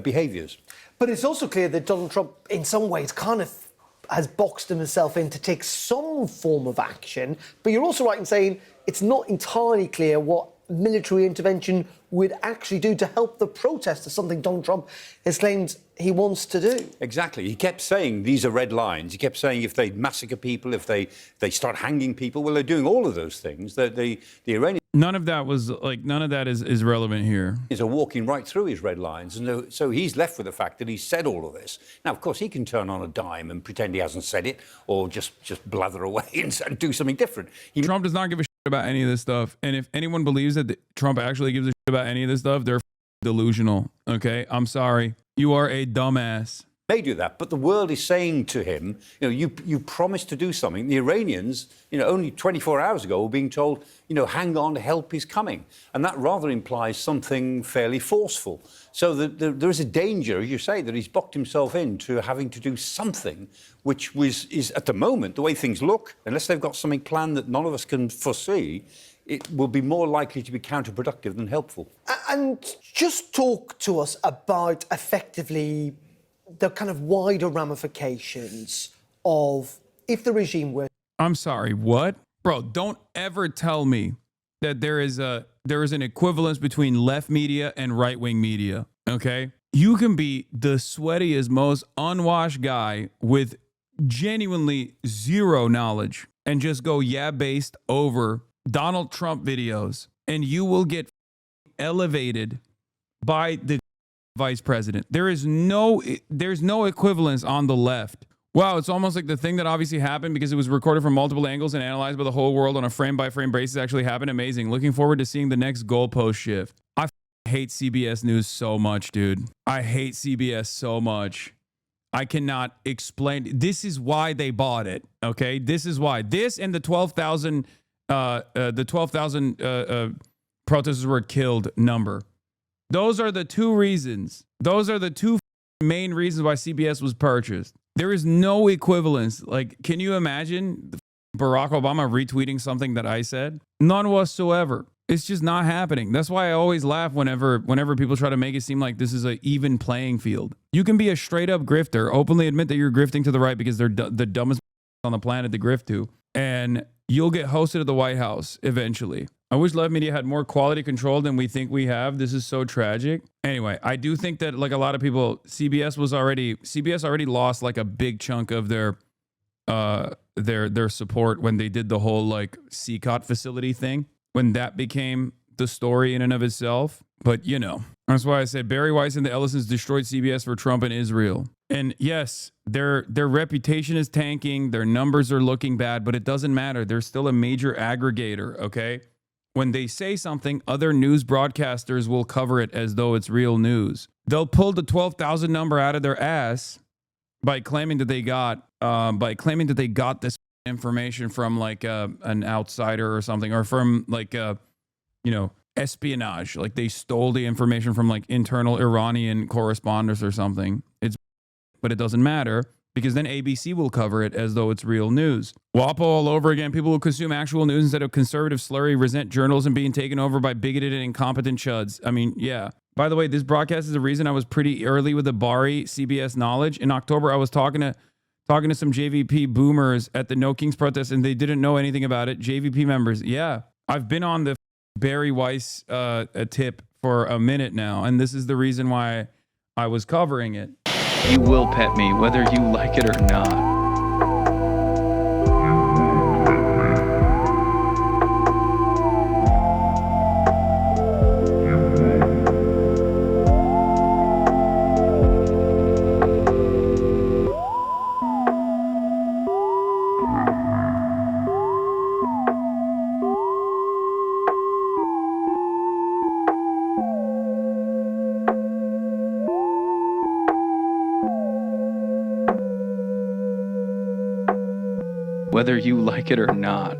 behaviours. But it's also clear that Donald Trump, in some ways, kind of has boxed himself in to take some form of action. But you're also right in saying it's not entirely clear what military intervention would actually do to help the protesters, something Donald Trump has claimed he wants to do. Exactly. He kept saying these are red lines. He kept saying if they massacre people, if they start hanging people, well, they're doing all of those things. The Iranians... None of that is relevant here. Are walking right through his red lines. And so he's left with the fact that he's said all of this. Now, of course, he can turn on a dime and pretend he hasn't said it or just blather away and do something different. Trump does not give a shit about any of this stuff. And if anyone believes that Trump actually gives a shit about any of this stuff, they're delusional. Okay? I'm sorry. You are a dumbass. May do that, but the world is saying to him, you promised to do something. The Iranians, only 24 hours ago were being told, hang on, help is coming. And that rather implies something fairly forceful. So there is a danger, as you say, that he's boxed himself into having to do something which is at the moment, the way things look, unless they've got something planned that none of us can foresee, it will be more likely to be counterproductive than helpful. And just talk to us about effectively the kind of wider ramifications of if the regime were... I'm sorry, what? Bro, don't ever tell me that there is an equivalence between left media and right-wing media, okay? You can be the sweatiest, most unwashed guy with genuinely zero knowledge and just go based over Donald Trump videos, and you will get elevated by the vice president. There's no equivalence on the left. Wow, it's almost like the thing that obviously happened because it was recorded from multiple angles and analyzed by the whole world on a frame-by-frame basis actually happened. Amazing. Looking forward to seeing the next goalpost shift. I hate CBS News so much, dude. I hate CBS so much. I cannot explain. This is why they bought it, okay? This is why. This and the 12,000 protesters were killed number. Those are the two reasons. Those are the two main reasons why CBS was purchased. There is no equivalence. Like, can you imagine Barack Obama retweeting something that I said? None whatsoever. It's just not happening. That's why I always laugh whenever people try to make it seem like this is an even playing field. You can be a straight up grifter, openly admit that you're grifting to the right because they're the dumbest on the planet to grift to, and you'll get hosted at the White House eventually. I wish Left Media had more quality control than we think we have. This is so tragic. Anyway, I do think that, like a lot of people, CBS already lost like a big chunk of their support when they did the whole like CCOT facility thing, when that became the story in and of itself. But you know, that's why I said Barry Weiss and the Ellisons destroyed CBS for Trump and Israel. And yes, their reputation is tanking. Their numbers are looking bad, but it doesn't matter. They're still a major aggregator, okay? When they say something, other news broadcasters will cover it as though it's real news. They'll pull the 12,000 number out of their ass by claiming that they got this information from like an outsider or something, or from like espionage. Like they stole the information from like internal Iranian correspondents or something. But it doesn't matter, because then ABC will cover it as though it's real news. WAPO all over again. People who consume actual news instead of conservative slurry resent journalism being taken over by bigoted and incompetent chuds. I mean, yeah. By the way, this broadcast is the reason I was pretty early with the Bari CBS knowledge. In October, I was talking to some JVP boomers at the No Kings protest, and they didn't know anything about it. JVP members, yeah. I've been on the Barry Weiss tip for a minute now, and this is the reason why I was covering it. You will pet me, whether you like it or not. Whether you like it or not.